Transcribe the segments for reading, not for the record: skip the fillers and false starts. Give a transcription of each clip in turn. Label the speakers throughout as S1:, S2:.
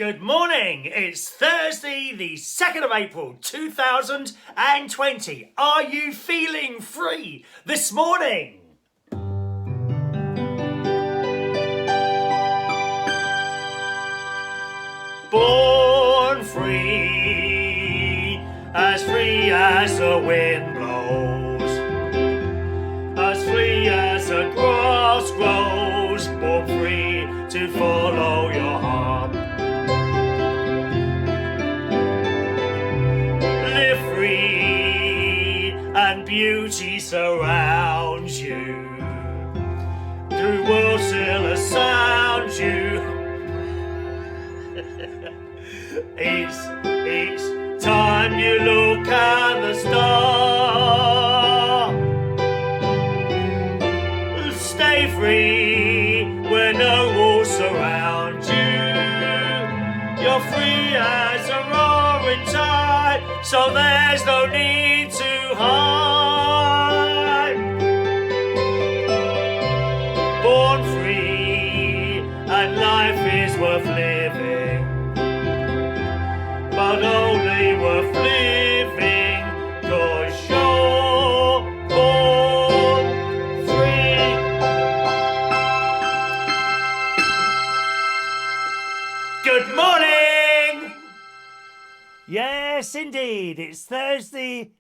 S1: Good morning. It's Thursday, the 2nd of April, 2020. Are you feeling free this morning? Born free as the wind blows, as free as the grass grows, born free to follow your heart. Live free and beauty surrounds you, through worlds still astound you. Each time you look at the star, stay free where no walls surround you. You're free as a roaring tide, so there's no need to hide. Born free and life is worth living, but only worth living 'cause you're born free. Good morning! Yes, indeed, it's Thursday,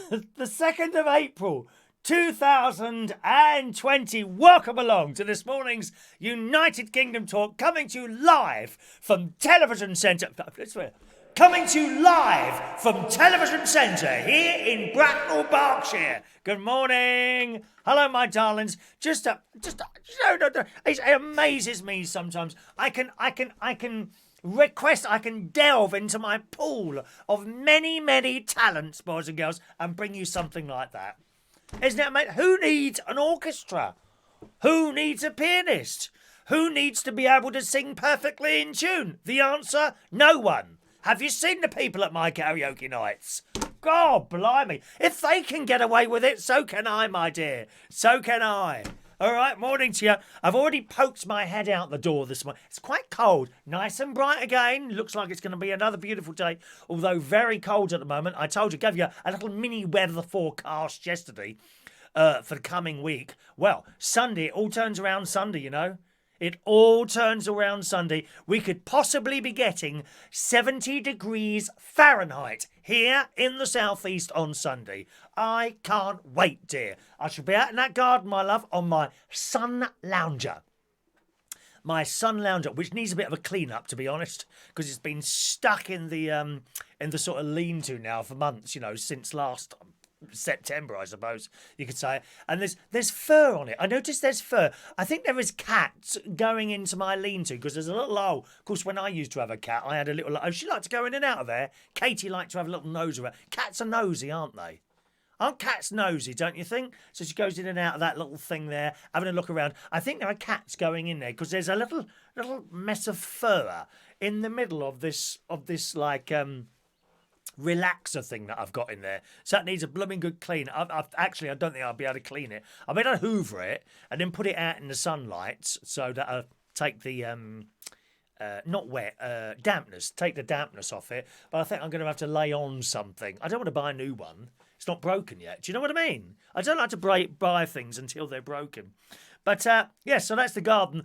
S1: the 2nd of April, 2020. Welcome along to this morning's United Kingdom Talk, coming to you live from Television Centre. Coming to you live from Television Centre here in Bracknell, Berkshire. Good morning. Hello, my darlings. It amazes me sometimes. I can delve into my pool of many talents, boys and girls, and bring you something like that. Isn't it, mate? Who needs an orchestra? Who needs a pianist? Who needs to be able to sing perfectly in tune? The answer, no one. Have you seen the people at my karaoke nights? God blimey. If they can get away with it, so can I, my dear. So can I. All right, morning to you. I've already poked my head out the door this morning. It's quite cold, nice and bright again. Looks like it's going to be another beautiful day, although very cold at the moment. I told you, gave you a little mini weather forecast yesterday for the coming week. Well, Sunday, it all turns around Sunday, you know. It all turns around Sunday. We could possibly be getting 70 degrees Fahrenheit here in the southeast on Sunday. I can't wait, dear. I shall be out in that garden, my love, on my sun lounger. My sun lounger, which needs a bit of a clean up, to be honest, because it's been stuck in the sort of lean-to now for months, you know, since last September, I suppose you could say. And there's fur on it. I noticed there's fur. I think there is cats going into my lean-to because there's a little hole. Of course, when I used to have a cat, I had a little. Oh, she liked to go in and out of there. Katie liked to have a little nose around. Cats are nosy, aren't they? Aren't cats nosy, don't you think? So she goes in and out of that little thing there, having a look around. I think there are cats going in there because there's a little mess of fur in the middle of this like relaxer thing that I've got in there. So that needs a blooming good clean. Actually, I don't think I'll be able to clean it. I mean, I'd hoover it and then put it out in the sunlight so that I'll take the not wet, dampness. Take the dampness off it. But I think I'm going to have to lay on something. I don't want to buy a new one. It's not broken yet. Do you know what I mean? I don't like to buy things until they're broken. But, yeah, so that's the garden.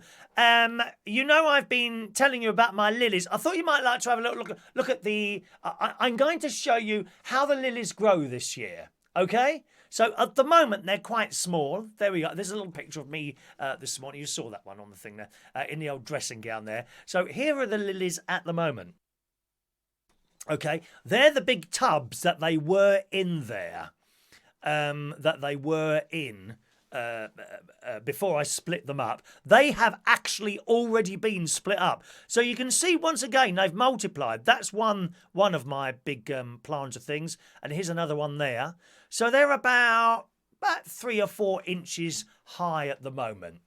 S1: You know, I've been telling you about my lilies. I thought you might like to have a little look at the... I'm going to show you how the lilies grow this year, okay? So, at the moment, they're quite small. There we go. There's a little picture of me this morning. You saw that one on the thing there, in the old dressing gown there. So, here are the lilies at the moment. Okay, they're the big tubs that they were in there, before I split them up. They have actually already been split up. So you can see once again they've multiplied. That's one of my big planter things. And here's another one there. So they're about 3 or 4 inches high at the moment.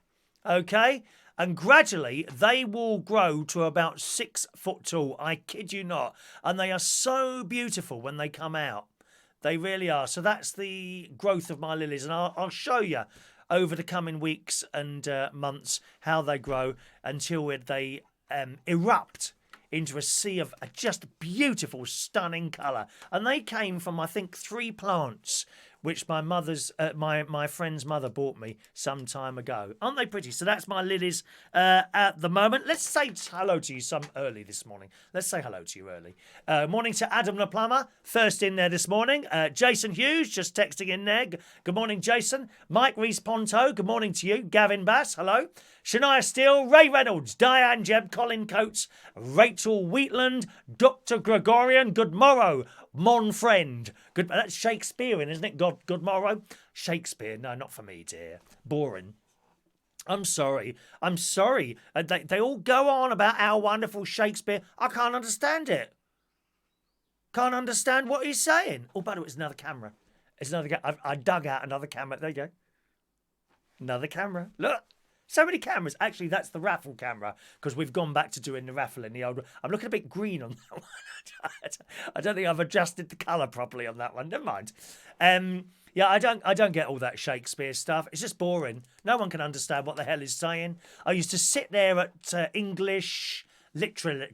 S1: Okay? And gradually they will grow to about 6 foot tall. I kid you not. And they are so beautiful when they come out. They really are. So that's the growth of my lilies. And I'll show you. over the coming weeks and months how they grow until they erupt into a sea of a just beautiful, stunning colour. And they came from, I think, 3 plants, which my friend's mother bought me some time ago. Aren't they pretty? So that's my lilies at the moment. Let's say hello to you early this morning. Let's say hello to you early. Morning to Adam the plumber, first in there this morning. Jason Hughes just texting in there. Good morning, Jason. Mike Rees-Ponto, good morning to you. Gavin Bass, hello. Shania Steele, Ray Reynolds, Diane Jebb, Colin Coates, Rachel Wheatland, Dr. Gregorian, good morrow, mon friend. Good, that's Shakespearean, isn't it? Good morrow. Shakespeare, no, not for me, dear. Boring. I'm sorry. They all go on about how wonderful Shakespeare. I can't understand it. Can't understand what he's saying. Oh, by the way, it's another camera. I dug out another camera. There you go. Another camera. Look. So many cameras. Actually, that's the raffle camera because we've gone back to doing the raffle in the old one. I'm looking a bit green on that one. I don't think I've adjusted the colour properly on that one. Never mind. Yeah, I don't get all that Shakespeare stuff. It's just boring. No one can understand what the hell he's saying. I used to sit there at English literature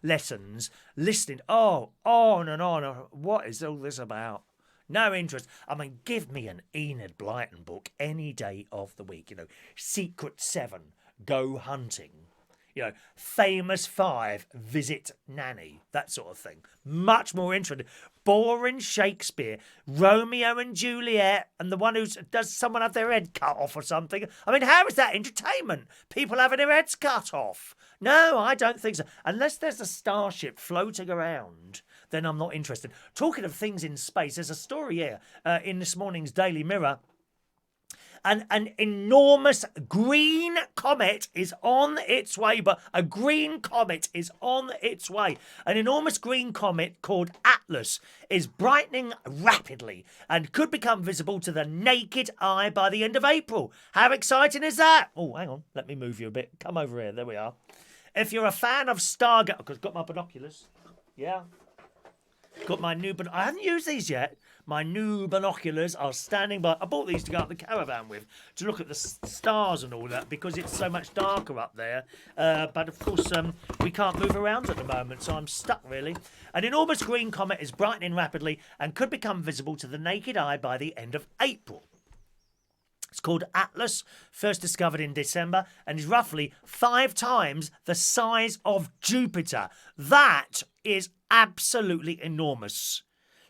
S1: lessons listening. Oh, on and on. What is all this about? No interest. I mean, give me an Enid Blyton book any day of the week. You know, Secret 7, Go Hunting. You know, Famous 5, Visit Nanny. That sort of thing. Much more interesting. Boring Shakespeare, Romeo and Juliet, and the one who does someone have their head cut off or something. I mean, how is that entertainment? People having their heads cut off. No, I don't think so. Unless there's a starship floating around, then I'm not interested. Talking of things in space, there's a story here in this morning's Daily Mirror. An enormous green comet is on its way, but a green comet is on its way. An enormous green comet called Atlas is brightening rapidly and could become visible to the naked eye by the end of April. How exciting is that? Oh, hang on. Let me move you a bit. Come over here. There we are. If you're a fan of Stargate... I've got my binoculars. Yeah. Got my new... I haven't used these yet. My new binoculars are standing by. I bought these to go up the caravan with, to look at the stars and all that, because it's so much darker up there. But of course, we can't move around at the moment, so I'm stuck, really. An enormous green comet is brightening rapidly and could become visible to the naked eye by the end of April. It's called Atlas, first discovered in December, and is roughly 5 times the size of Jupiter. That is absolutely enormous.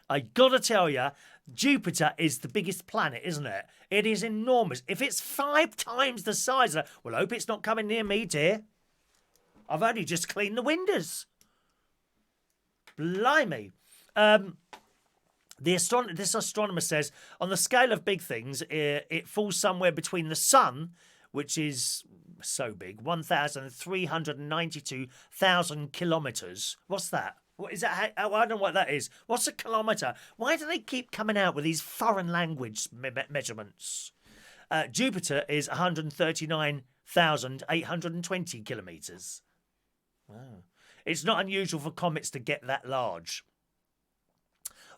S1: I gotta tell you, Jupiter is the biggest planet, isn't it? It is enormous. If it's 5 times the size of... Well, I hope it's not coming near me, dear. I've only just cleaned the windows. Blimey. This astronomer says, on the scale of big things, it falls somewhere between the sun, which is so big, 1,392,000 kilometres. What's that? What is that? I don't know what that is. What's a kilometre? Why do they keep coming out with these foreign language measurements? Jupiter is 139,820 kilometres. Wow. It's not unusual for comets to get that large.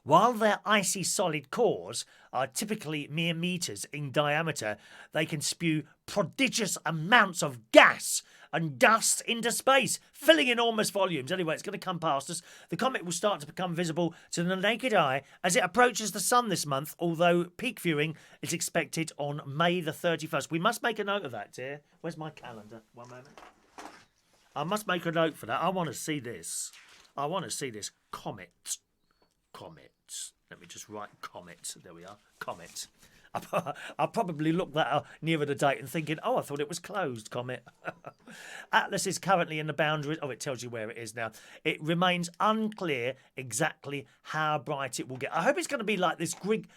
S1: While their icy solid cores are typically mere meters in diameter, they can spew prodigious amounts of gas and dust into space, filling enormous volumes. Anyway, it's going to come past us. The comet will start to become visible to the naked eye as it approaches the sun this month, although peak viewing is expected on May the 31st. We must make a note of that, dear. Where's my calendar? One moment. I must make a note for that. I want to see this. I want to see this comet. Comet. Let me just write Comet. There we are. Comet. I'll probably look that up nearer the date and thinking, oh, I thought it was closed, Comet. Atlas is currently in the boundary. Oh, it tells you where it is now. It remains unclear exactly how bright it will get. I hope it's going to be like this great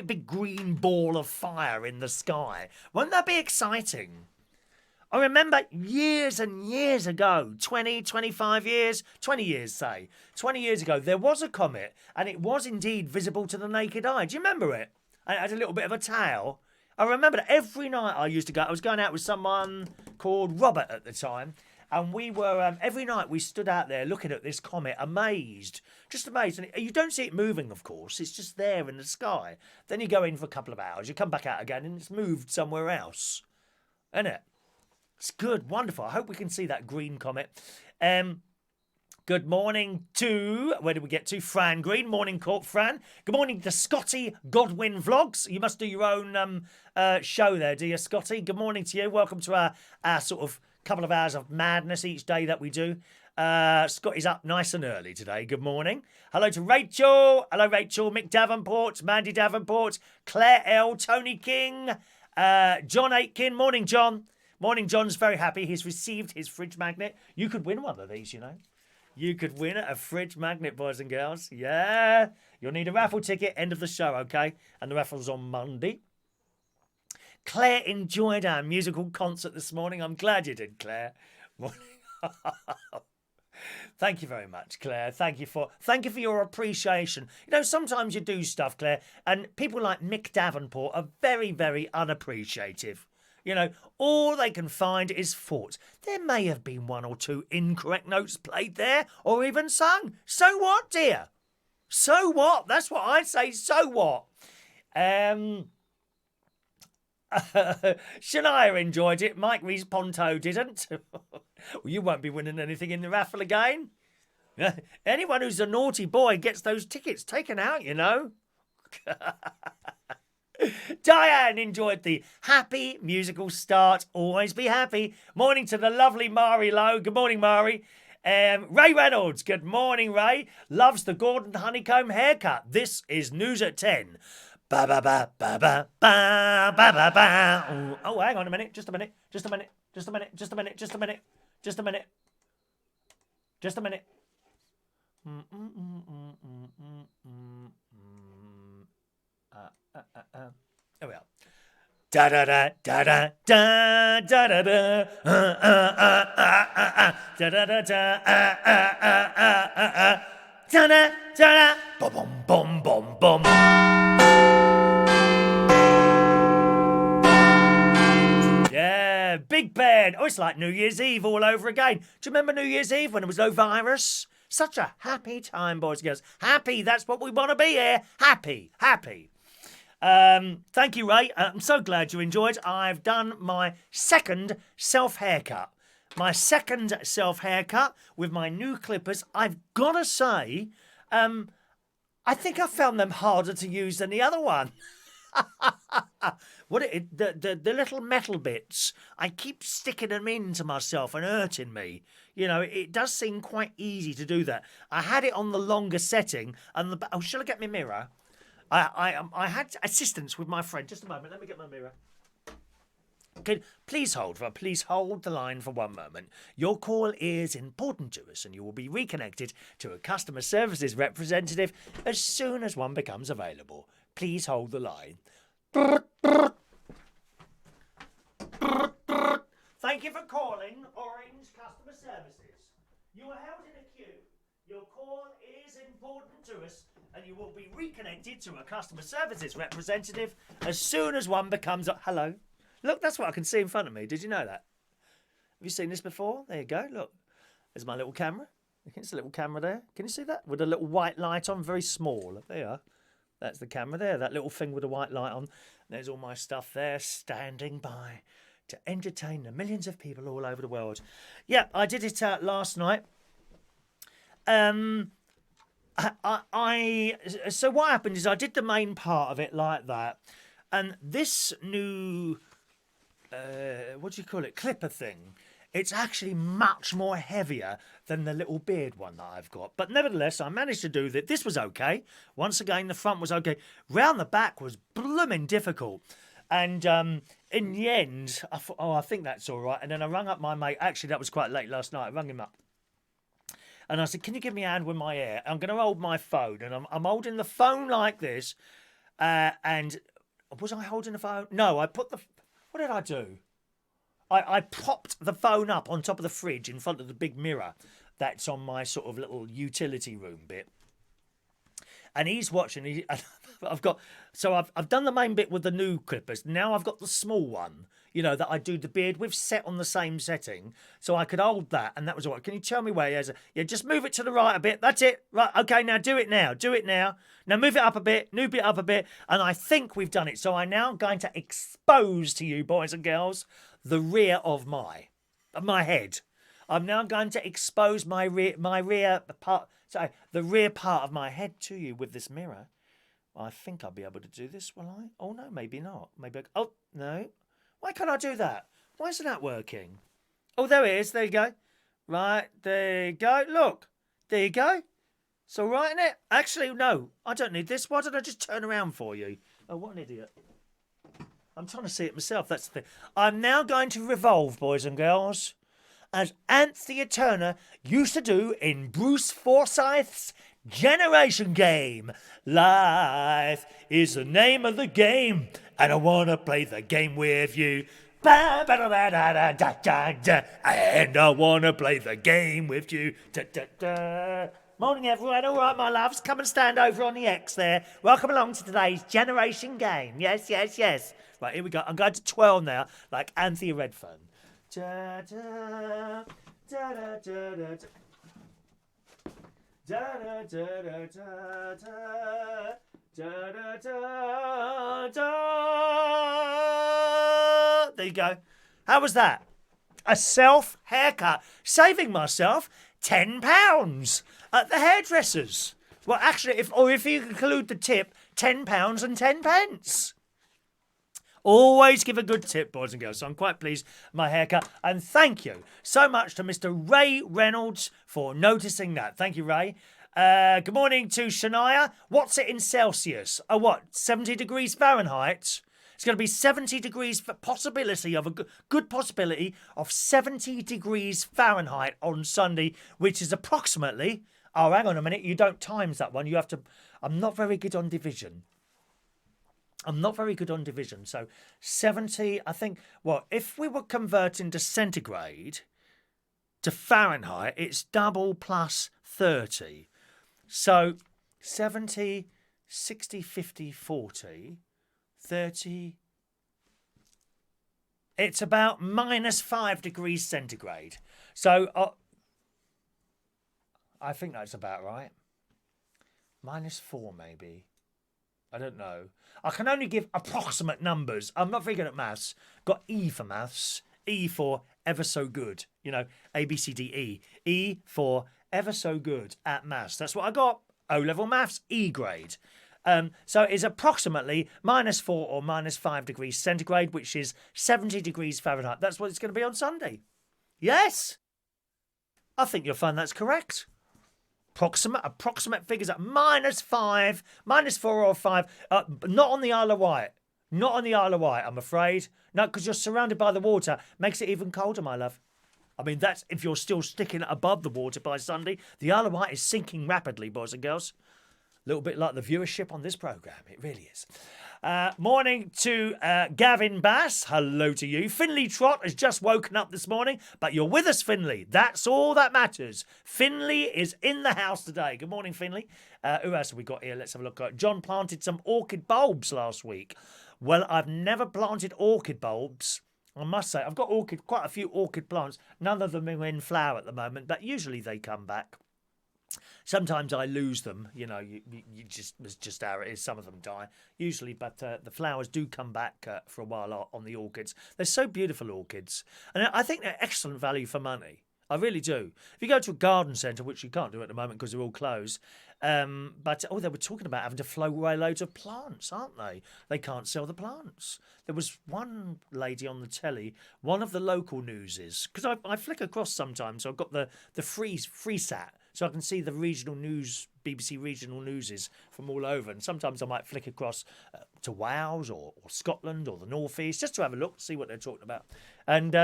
S1: big green ball of fire in the sky. Won't that be exciting? I remember years and years ago, 20 years, 20 years, say. 20 years ago, there was a comet, and it was indeed visible to the naked eye. Do you remember it? And it had a little bit of a tail. I remember that every night I used to go, I was going out with someone called Robert at the time, And we were, every night we stood out there looking at this comet, amazed, just amazed. And you don't see it moving, of course, it's just there in the sky. Then you go in for a couple of hours, you come back out again, and it's moved somewhere else. Isn't it? It's good, wonderful. I hope we can see that green comet. Good morning to, where did we get to? Fran Green. Morning, Court Fran. Good morning to Scotty Godwin Vlogs. You must do your own show there, do you, Scotty? Good morning to you. Welcome to our sort of couple of hours of madness each day that we do. Scotty's up nice and early today. Good morning. Hello to Rachel. Hello, Rachel. Mick Davenport. Mandy Davenport. Claire L. Tony King. John Aitken. Morning, John. Morning, John's very happy. He's received his fridge magnet. You could win one of these, you know. You could win a fridge magnet, boys and girls. Yeah. You'll need a raffle ticket, end of the show, okay? And the raffle's on Monday. Claire enjoyed our musical concert this morning. I'm glad you did, Claire. Thank you very much, Claire. Thank you for your appreciation. You know, sometimes you do stuff, Claire, and people like Mick Davenport are very, very unappreciative. You know, all they can find is faults. There may have been one or two incorrect notes played there, or even sung. So what, dear? So what? That's what I say. So what? Shania enjoyed it. Mike Rees Ponto didn't. Well, you won't be winning anything in the raffle again. Anyone who's a naughty boy gets those tickets taken out, you know. Diane enjoyed the happy musical start. Always be happy. Morning to the lovely Mari Lowe. Good morning, Mari. Ray Reynolds. Good morning, Ray. Loves the Gordon Honeycomb haircut. This is News at 10. Ba ba ba ba ba ba ba ba ba. Oh, hang on a minute. Just a minute. Just a minute. Just a minute. Just a minute. Just a minute. Just a minute. Just a minute. There we are. Da da da da da da da da da da da da da da da bum bum bum bum. Yeah, Big Ben. Oh, it's like New Year's Eve all over again. Do you remember New Year's Eve when there was no virus? Such a happy time, boys and girls. Happy, that's what we want to be here. Happy, happy. Thank you, Ray. I'm so glad you enjoyed. I've done my second self-haircut. My second self-haircut with my new clippers. I've got to say, I think I found them harder to use than the other one. The little metal bits, I keep sticking them into myself and hurting me. You know, it does seem quite easy to do that. I had it on the longer setting, and shall I get my mirror? I had assistance with my friend. Just a moment, let me get my mirror. Okay, please hold the line for one moment. Your call is important to us, and you will be reconnected to a customer services representative as soon as one becomes available. Please hold the line. Thank you for calling Orange Customer Services. You are held in a queue. Your call is important to us, and you will be reconnected to a customer services representative as soon as one becomes hello. Look, that's what I can see in front of me. Did you know that? Have you seen this before? There you go. Look, there's my little camera. It's a little camera there. Can you see that? With a little white light on, very small. There you are. That's the camera there. That little thing with a white light on. There's all my stuff there, standing by to entertain the millions of people all over the world. Yeah, I did it last night. So what happened is I did the main part of it like that, and this new what do you call it, clipper thing, it's actually much more heavier than the little beard one that I've got, but nevertheless I managed to do that. This was okay. Once again, the front was okay. Round the back was blooming difficult, and in the end I thought, oh, I think that's all right. And then I rang up my mate. Actually, that was quite late last night. I rang him up and I said, can you give me a hand with my hair? I'm going to hold my phone. And I'm holding the phone like this. And was I holding the phone? No, I put the... What did I do? I propped the phone up on top of the fridge in front of the big mirror that's on my sort of little utility room bit. and he's watching. I've done the main bit with the new clippers. Now I've got the small one, that I do the beard with, set on the same setting, so I could hold that, and that was all right. Can you tell me where he has it? Yeah, just move it to the right a bit. That's it. Right, okay, now do it now. Do it now. Now move it up a bit, move it up a bit, and I think we've done it. So I'm now going to expose to you, boys and girls, the rear of my head. I'm now going to expose the rear part of my head to you with this mirror. I think I'll be able to do this, will I? Oh, no, maybe not. Oh, no. Why can't I do that? Why isn't that working? Oh, there it is. There you go. Right, there you go. Look. There you go. It's all right, isn't it? Actually, no. I don't need this. Why don't I just turn around for you? Oh, what an idiot. I'm trying to see it myself. That's the thing. I'm now going to revolve, boys and girls, as Anthea Turner used to do in Bruce Forsyth's Generation Game. Life is the name of the game, and I want to play the game with you. And I want to play the game with you. Morning, everyone. All right, my loves. Come and stand over on the X there. Welcome along to today's Generation Game. Yes, yes, yes. Right, here we go. I'm going to twirl now, like Anthea Redfern. Da, da, da, da, da, da, da. Da, da, da, da, da, da, da, da, da. There you go. How was that? A self haircut, saving myself £10 at the hairdressers. Well, actually, if you include the tip, £10 and 10 pence. Always give a good tip, boys and girls. So I'm quite pleased with my haircut. And thank you so much to Mr. Ray Reynolds for noticing that. Thank you, Ray. Good morning to Shania. What's it in Celsius? 70 degrees Fahrenheit? It's going to be 70 degrees for possibility of a good possibility of 70 degrees Fahrenheit on Sunday, which is approximately... Oh, hang on a minute. You don't times that one. You have to... I'm not very good on division. So 70, I think, if we were converting to centigrade to Fahrenheit, it's double plus 30. So 70, 60, 50, 40, 30. It's about -5 degrees centigrade. So I think that's about right. -4 maybe. I don't know. I can only give approximate numbers. I'm not very good at maths. Got E for maths. E for ever so good. A, B, C, D, E. E for ever so good at maths. That's what I got. O-level maths, E grade. So it's approximately -4 or -5 degrees centigrade, which is 70 degrees Fahrenheit. That's what it's going to be on Sunday. Yes? I think you'll find that's correct. Approximate figures at -5, -4 or 5. Not on the Isle of Wight. Not on the Isle of Wight, I'm afraid. No, because you're surrounded by the water. Makes it even colder, my love. I mean, that's if you're still sticking above the water by Sunday. The Isle of Wight is sinking rapidly, boys and girls. A little bit like the viewership on this programme. It really is. Morning to Gavin Bass. Hello to you. Finley Trott has just woken up this morning, but you're with us, Finley. That's all that matters. Finley is in the house today. Good morning, Finley. Who else have we got here? Let's have a look. John planted some orchid bulbs last week. Well, I've never planted orchid bulbs. I must say, I've got quite a few orchid plants. None of them are in flower at the moment, but usually they come back. Sometimes I lose them, you it's just how it is. Some of them die, usually, but the flowers do come back for a while on the orchids. They're so beautiful, orchids. And I think they're excellent value for money. I really do. If you go to a garden centre, which you can't do at the moment because they're all closed, but they were talking about having to flow away loads of plants, aren't they? They can't sell the plants. There was one lady on the telly, one of the local newses, because I flick across sometimes, so I've got the free sat, so I can see the regional news, BBC regional newses from all over, and sometimes I might flick across to Wales or Scotland or the North East just to have a look, see what they're talking about. And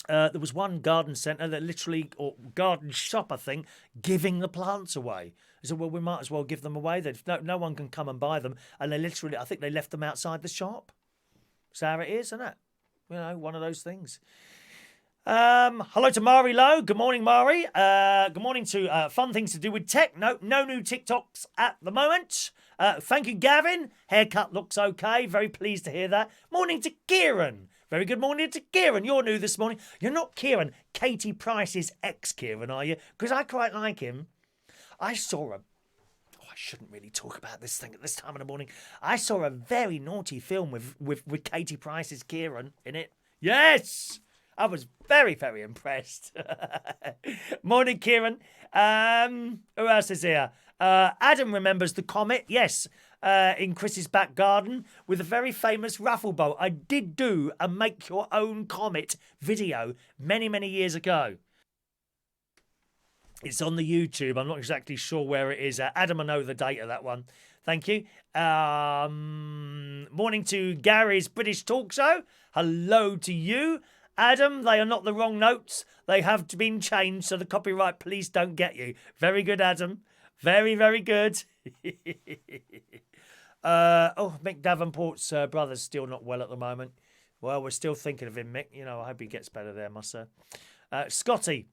S1: there was one garden centre that literally, or garden shop, I think, giving the plants away. I said, well, we might as well give them away. No one can come and buy them. And they literally, I think they left them outside the shop. So how it is, isn't it? One of those things. Hello to Mari Lowe. Good morning, Mari. Good morning to fun things to do with tech. No new TikToks at the moment. Thank you, Gavin. Haircut looks okay. Very pleased to hear that. Morning to Kieran. Very good morning to Kieran. You're new this morning. You're not Kieran. Katie Price's ex-Kieran, are you? Because I quite like him. I saw a... Oh, I shouldn't really talk about this thing at this time of the morning. I saw a very naughty film with Katie Price's Kieran in it. Yes! I was very, very impressed. Morning, Kieran. Who else is here? Adam remembers the Comet. Yes, in Chris's back garden with a very famous raffle bowl. I did do a make your own Comet video many, many years ago. It's on the YouTube. I'm not exactly sure where it is. Adam, I know the date of that one. Thank you. Morning to Gary's British Talk Show. Hello to you. Adam, they are not the wrong notes. They have been changed so the copyright police don't get you. Very good, Adam. Very, very good. Mick Davenport's brother's still not well at the moment. Well, we're still thinking of him, Mick. You know, I hope he gets better there, must say. Scotty.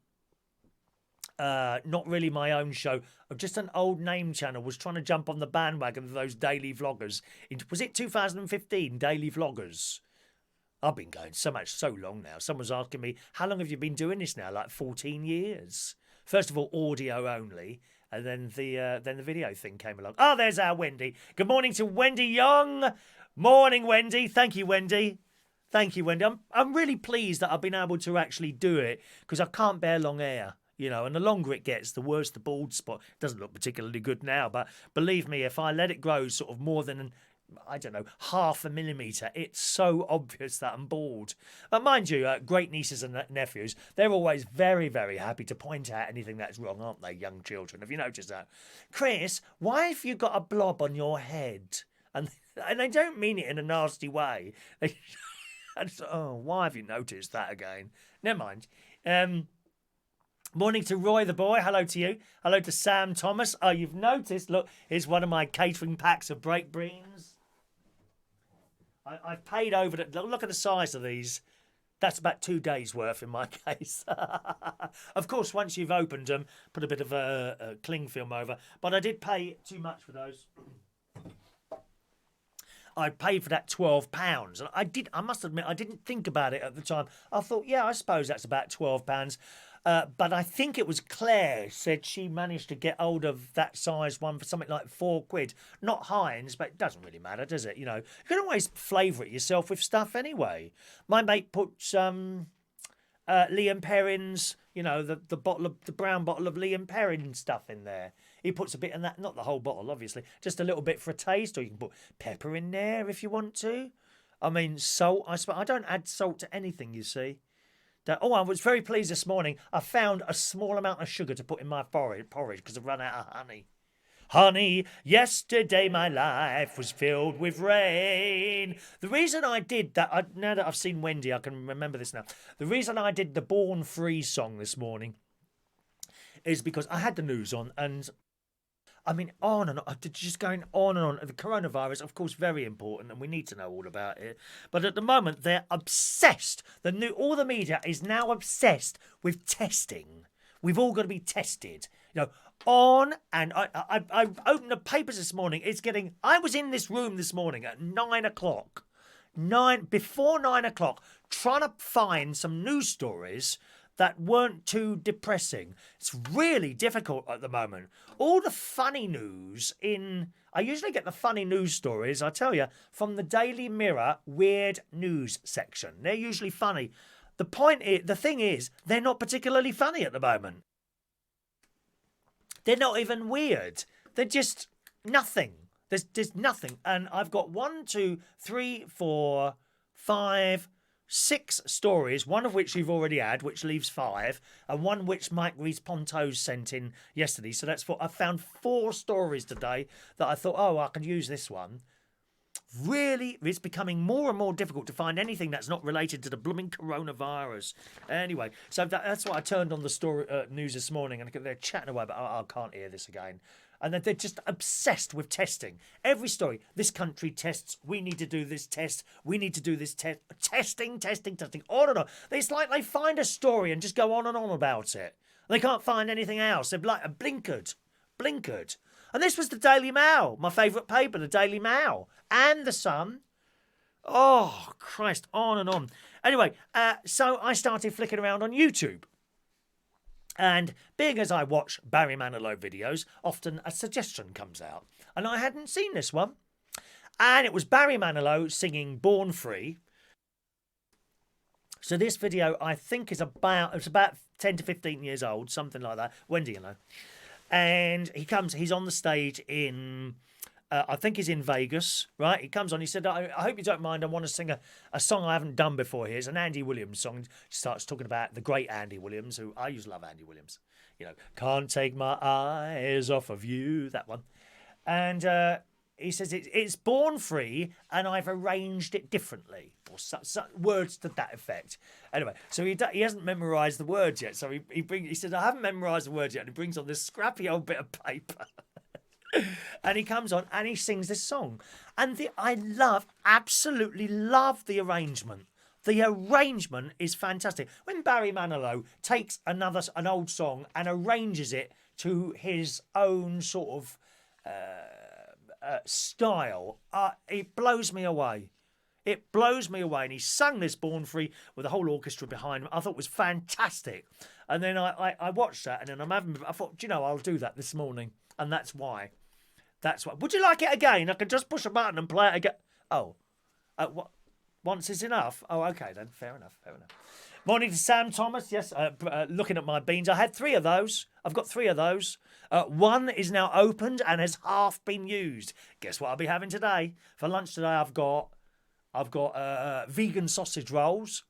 S1: Not really my own show. Just an old name channel. Was trying to jump on the bandwagon of those daily vloggers. Was it 2015, daily vloggers? I've been going so long now. Someone's asking me, how long have you been doing this now? Like 14 years. First of all, audio only. And then the video thing came along. Oh, there's our Wendy. Good morning to Wendy Young. Morning, Wendy. Thank you, Wendy. Thank you, Wendy. I'm really pleased that I've been able to actually do it because I can't bear long hair. You know, and the longer it gets, the worse the bald spot. It doesn't look particularly good now, but believe me, if I let it grow sort of more than, I don't know, half a millimetre, it's so obvious that I'm bald. Mind you, great nieces and nephews, they're always very, very happy to point out anything that's wrong, aren't they, young children? Have you noticed that? Chris, why have you got a blob on your head? And they don't mean it in a nasty way. Why have you noticed that again? Never mind. Morning to Roy the boy. Hello to you. Hello to Sam Thomas. Oh, you've noticed. Look, here's one of my catering packs of break beans. I've paid over. Look at the size of these. That's about 2 days' worth in my case. Of course, once you've opened them, put a bit of a cling film over. But I did pay too much for those. I paid for that £12. And I must admit, I didn't think about it at the time. I thought, yeah, I suppose that's about £12. But I think it was Claire said she managed to get hold of that size one for something like £4. Not Heinz, but it doesn't really matter, does it? You know, you can always flavour it yourself with stuff anyway. My mate puts Liam Perrin's, you know, the brown bottle of Liam Perrin stuff in there. He puts a bit in that, not the whole bottle, obviously, just a little bit for a taste, or you can put pepper in there if you want to. I mean, salt. I don't add salt to anything, you see. I was very pleased this morning. I found a small amount of sugar to put in my porridge because I've run out of honey. Honey, yesterday my life was filled with rain. The reason I did that, now that I've seen Wendy, I can remember this now. The reason I did the Born Free song this morning is because I had the news on and... I mean, on and on, just going on and on. The coronavirus, of course, very important, and we need to know all about it. But at the moment, they're obsessed. All the media is now obsessed with testing. We've all got to be tested. You know, on and I opened the papers this morning. I was in this room this morning at 9 o'clock. Before 9 o'clock, trying to find some news stories that weren't too depressing. It's really difficult at the moment. All the funny news I usually get the funny news stories, I tell you, from the Daily Mirror Weird News section. They're usually funny. The thing is, they're not particularly funny at the moment. They're not even weird. They're just nothing. There's nothing. And I've got 1, 2, 3, 4, 5... 6 stories, one of which you've already had, which leaves 5, and one which Mike Rees-Pontos sent in yesterday. So that's 4. I found 4 stories today that I thought, I can use this one. Really, it's becoming more and more difficult to find anything that's not related to the blooming coronavirus. Anyway, so that's why I turned on the story news this morning, and they're chatting away, but I can't hear this again. And they're just obsessed with testing. Every story, this country tests, we need to do this test, we need to do this test. Testing, on and on. It's like they find a story and just go on and on about it. They can't find anything else. They're like blinkered. And this was the Daily Mail, my favourite paper, the Daily Mail. And the Sun. Oh, Christ, on and on. Anyway, so I started flicking around on YouTube. And being as I watch Barry Manilow videos, often a suggestion comes out. And I hadn't seen this one. And it was Barry Manilow singing Born Free. So this video, I think, it's about 10 to 15 years old, something like that. Wendy, you know. And he's on the stage in... I think he's in Vegas, right? He comes on, he said, I hope you don't mind, I want to sing a song I haven't done before here. It's an Andy Williams song. He starts talking about the great Andy Williams, who I used to love Andy Williams. You know, can't take my eyes off of you, that one. And he says, it's Born Free, and I've arranged it differently. Or words to that effect. Anyway, so he hasn't memorised the words yet. So he said, I haven't memorised the words yet. And he brings on this scrappy old bit of paper. And he comes on and he sings this song. And I absolutely love the arrangement. The arrangement is fantastic. When Barry Manilow takes an old song and arranges it to his own sort of style, it blows me away. It blows me away. And he sung this Born Free with a whole orchestra behind him. I thought it was fantastic. And then I watched that, and then I thought, I'll do that this morning. And that's why. Would you like it again? I can just push a button and play it again. Oh, what? Once is enough? Oh, okay then. Fair enough. Morning to Sam Thomas. Yes, looking at my beans. I had 3 of those. I've got 3 of those. One is now opened and has half been used. Guess what I'll be having today? For lunch today, I've got vegan sausage rolls.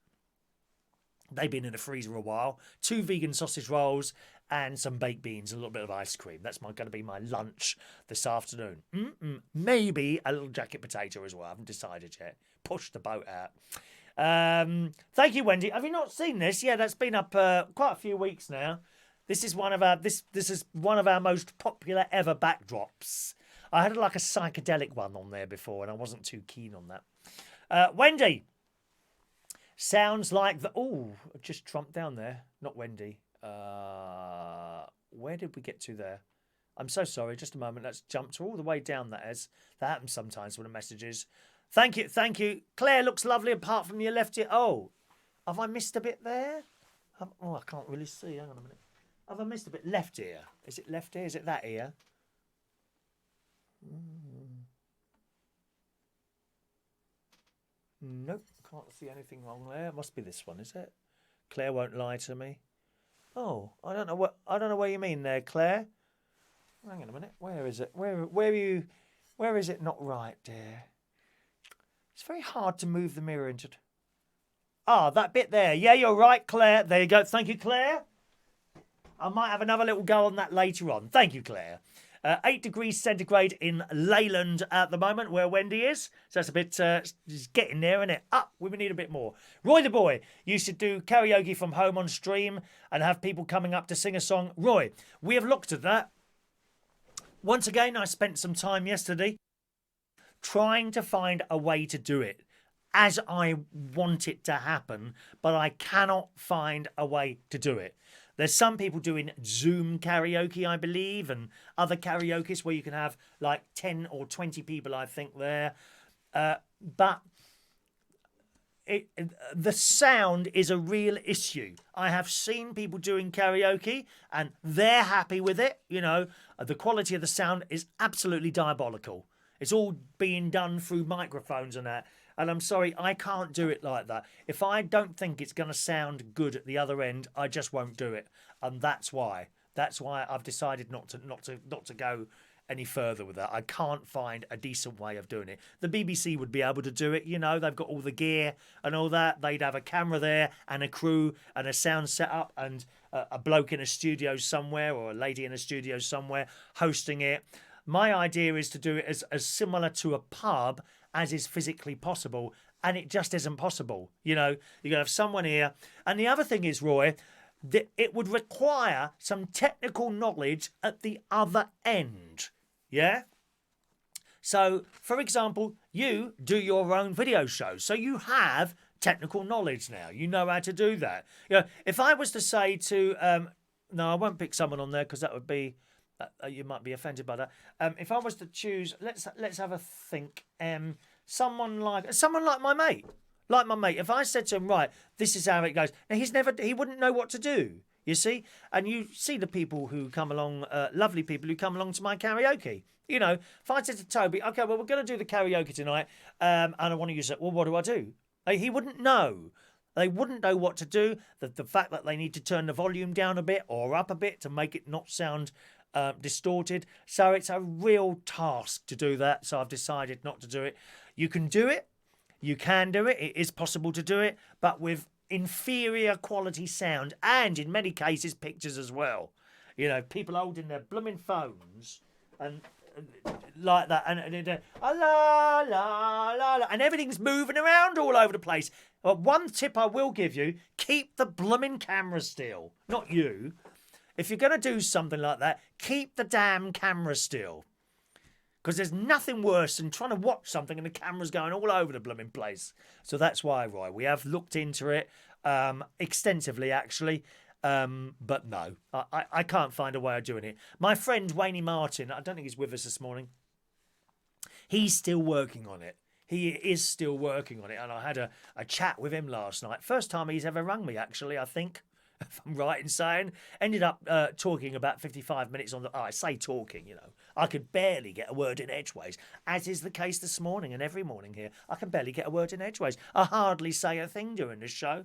S1: They've been in the freezer a while. 2 vegan sausage rolls and some baked beans, a little bit of ice cream. That's going to be my lunch this afternoon. Maybe a little jacket potato as well. I haven't decided yet. Push the boat out. Thank you, Wendy. Have you not seen this? Yeah, that's been up quite a few weeks now. This is one of our most popular ever backdrops. I had like a psychedelic one on there before, and I wasn't too keen on that. Wendy. Sounds like just trumped down there. Not Wendy. Where did we get to there? I'm so sorry. Just a moment. Let's jump to all the way down. That happens sometimes when a message is. Thank you. Claire looks lovely apart from your left ear. Oh, have I missed a bit there? I can't really see. Hang on a minute. Have I missed a bit? Left ear. Is it left ear? Is it that ear? Nope, can't see anything wrong there. It must be this one, is it? Claire won't lie to me. Oh, I don't know what you mean there, Claire. Hang on a minute. Where is it? Where is it not right, dear? It's very hard to move the mirror into. That bit there. Yeah, you're right, Claire. There you go. Thank you, Claire. I might have another little go on that later on. Thank you, Claire. 8 degrees centigrade in Leyland at the moment, where Wendy is. So that's a bit, it's getting there, isn't it? We need a bit more. Roy the Boy, you should do karaoke from home on stream and have people coming up to sing a song. Roy, we have looked at that. Once again, I spent some time yesterday trying to find a way to do it as I want it to happen, but I cannot find a way to do it. There's some people doing Zoom karaoke, I believe, and other karaokes where you can have like 10 or 20 people, I think, there. But the sound is a real issue. I have seen people doing karaoke and they're happy with it. The quality of the sound is absolutely diabolical. It's all being done through microphones and that. And I'm sorry, I can't do it like that. If I don't think it's going to sound good at the other end, I just won't do it. And that's why. That's why I've decided not to go any further with that. I can't find a decent way of doing it. The BBC would be able to do it. They've got all the gear and all that. They'd have a camera there and a crew and a sound set up and a bloke in a studio somewhere or a lady in a studio somewhere hosting it. My idea is to do it as similar to a pub as is physically possible, and it just isn't possible. You're going to have someone here. And the other thing is, Roy, it would require some technical knowledge at the other end. Yeah? So, for example, you do your own video shows. So you have technical knowledge now. You know how to do that. You know, if I was to say to... no, I won't pick someone on there because that would be... you might be offended by that. If I was to choose... Let's have a think. Someone like my mate. Like my mate. If I said to him, right, this is how it goes. Now, he wouldn't know what to do. You see? And you see the people who come along, lovely people who come along to my karaoke. You know, if I said to Toby, okay, well, we're going to do the karaoke tonight, and I want to use it, well, what do I do? He wouldn't know. They wouldn't know what to do. The fact that they need to turn the volume down a bit or up a bit to make it not sound distorted. So it's a real task to do that. So I've decided not to do it. You can do it. You can do it. It is possible to do it, but with inferior quality sound and in many cases pictures as well. You know, people holding their blooming phones and like that, and la la la la, and everything's moving around all over the place. But one tip I will give you: keep the blooming camera still. Not you. If you're going to do something like that, keep the damn camera still. Because there's nothing worse than trying to watch something and the camera's going all over the blooming place. So that's why, Roy, we have looked into it extensively, actually. But no, I can't find a way of doing it. My friend Wayne Martin, I don't think he's with us this morning. He's still working on it. He is still working on it. And I had a chat with him last night. First time he's ever rung me, actually, I think. If I'm right in saying. Ended up talking about 55 minutes on the... I say talking, you know. I could barely get a word in edgeways, as is the case this morning and every morning here. I can barely get a word in edgeways. I hardly say a thing during this show.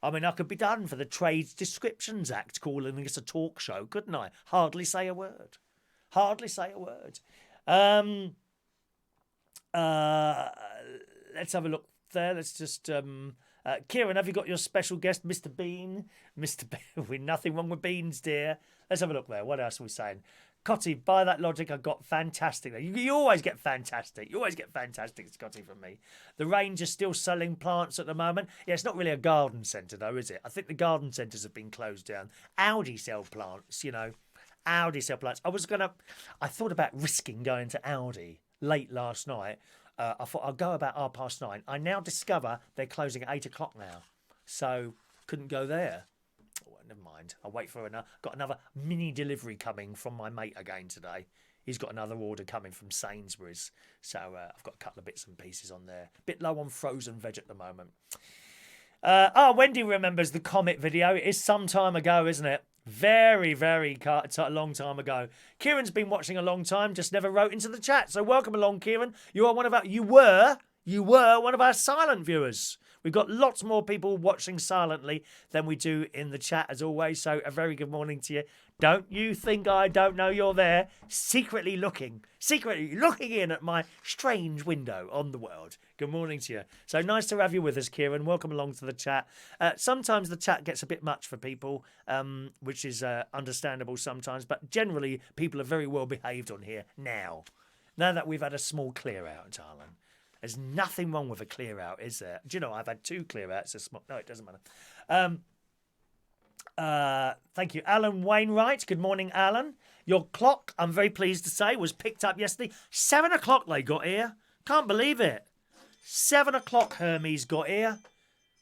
S1: I mean, I could be done for the Trades Descriptions Act calling this a talk show, couldn't I? Hardly say a word. Hardly say a word. Let's have a look there. Let's just... Kieran, have you got your special guest, Mr. Bean? Mr. Bean, with nothing wrong with beans, dear. Let's have a look there. What else are we saying? Cotty, by that logic, I got fantastic. You always get fantastic. You always get fantastic, Scotty, from me. The range is still selling plants at the moment. Yeah, it's not really a garden centre, though, is it? I think the garden centres have been closed down. Aldi sell plants, you know. Aldi sell plants. I thought about risking going to Aldi late last night. I thought I'll go about 9:30. I now discover they're closing at 8 o'clock now. So, couldn't go there. Never mind. I'll wait for got another mini delivery coming from my mate again today. He's got another order coming from Sainsbury's. So I've got a couple of bits and pieces on there. Bit low on frozen veg at the moment. Wendy remembers the Comet video. It is some time ago, isn't it? Very, very long time ago. Kieran's been watching a long time, just never wrote into the chat. So welcome along, Kieran. You were one of our silent viewers. We've got lots more people watching silently than we do in the chat, as always. So a very good morning to you. Don't you think I don't know you're there, secretly looking in at my strange window on the world. Good morning to you. So nice to have you with us, Kieran. Welcome along to the chat. Sometimes the chat gets a bit much for people, which is understandable sometimes. But generally, people are very well behaved on here now that we've had a small clear out, darling. There's nothing wrong with a clear out, is there? Do you know, I've had 2 clear outs. No, it doesn't matter. Thank you. Alan Wainwright. Good morning, Alan. Your clock, I'm very pleased to say, was picked up yesterday. 7 o'clock they got here. Can't believe it. 7 o'clock Hermes got here.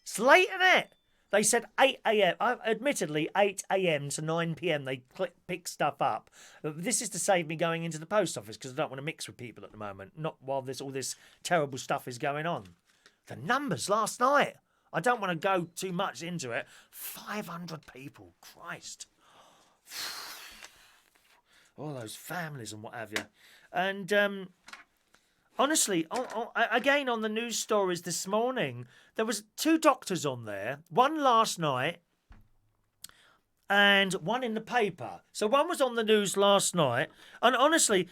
S1: It's late, isn't it? They said 8 a.m. Admittedly, 8 a.m. to 9 p.m. they pick stuff up. This is to save me going into the post office because I don't want to mix with people at the moment. Not while all this terrible stuff is going on. The numbers last night. I don't want to go too much into it. 500 people. Christ. All those families and what have you. And honestly, again on the news stories this morning, there was 2 doctors on there. One last night and one in the paper. So one was on the news last night. And honestly,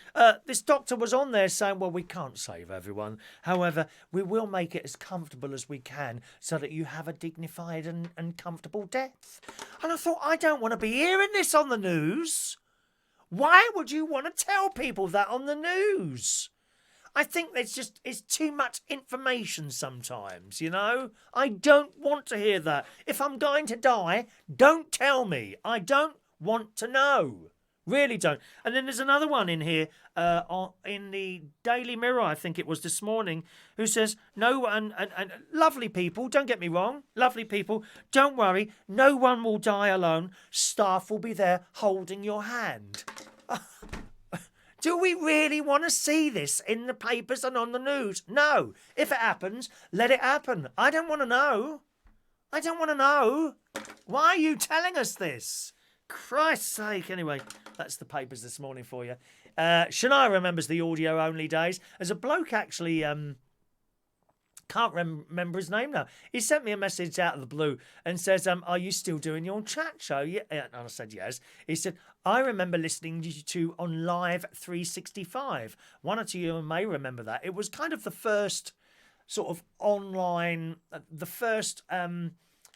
S1: this doctor was on there saying, well, we can't save everyone. However, we will make it as comfortable as we can so that you have a dignified and comfortable death. And I thought, I don't want to be hearing this on the news. Why would you want to tell people that on the news? I think it's too much information sometimes, you know? I don't want to hear that. If I'm going to die, don't tell me. I don't want to know. Really don't. And then there's another one in here, in the Daily Mirror, I think it was this morning, who says, no one, and lovely people, don't get me wrong, lovely people, don't worry, no one will die alone. Staff will be there holding your hand. Do we really want to see this in the papers and on the news? No. If it happens, let it happen. I don't want to know. I don't want to know. Why are you telling us this? Christ's sake. Anyway, that's the papers this morning for you. Shania remembers the audio-only days. There's a bloke actually... can't remember his name now. He sent me a message out of the blue and says, are you still doing your chat show? Yeah. And I said, yes. He said, I remember listening to you on Live 365. One or two of you may remember that. It was kind of the first sort of online, the first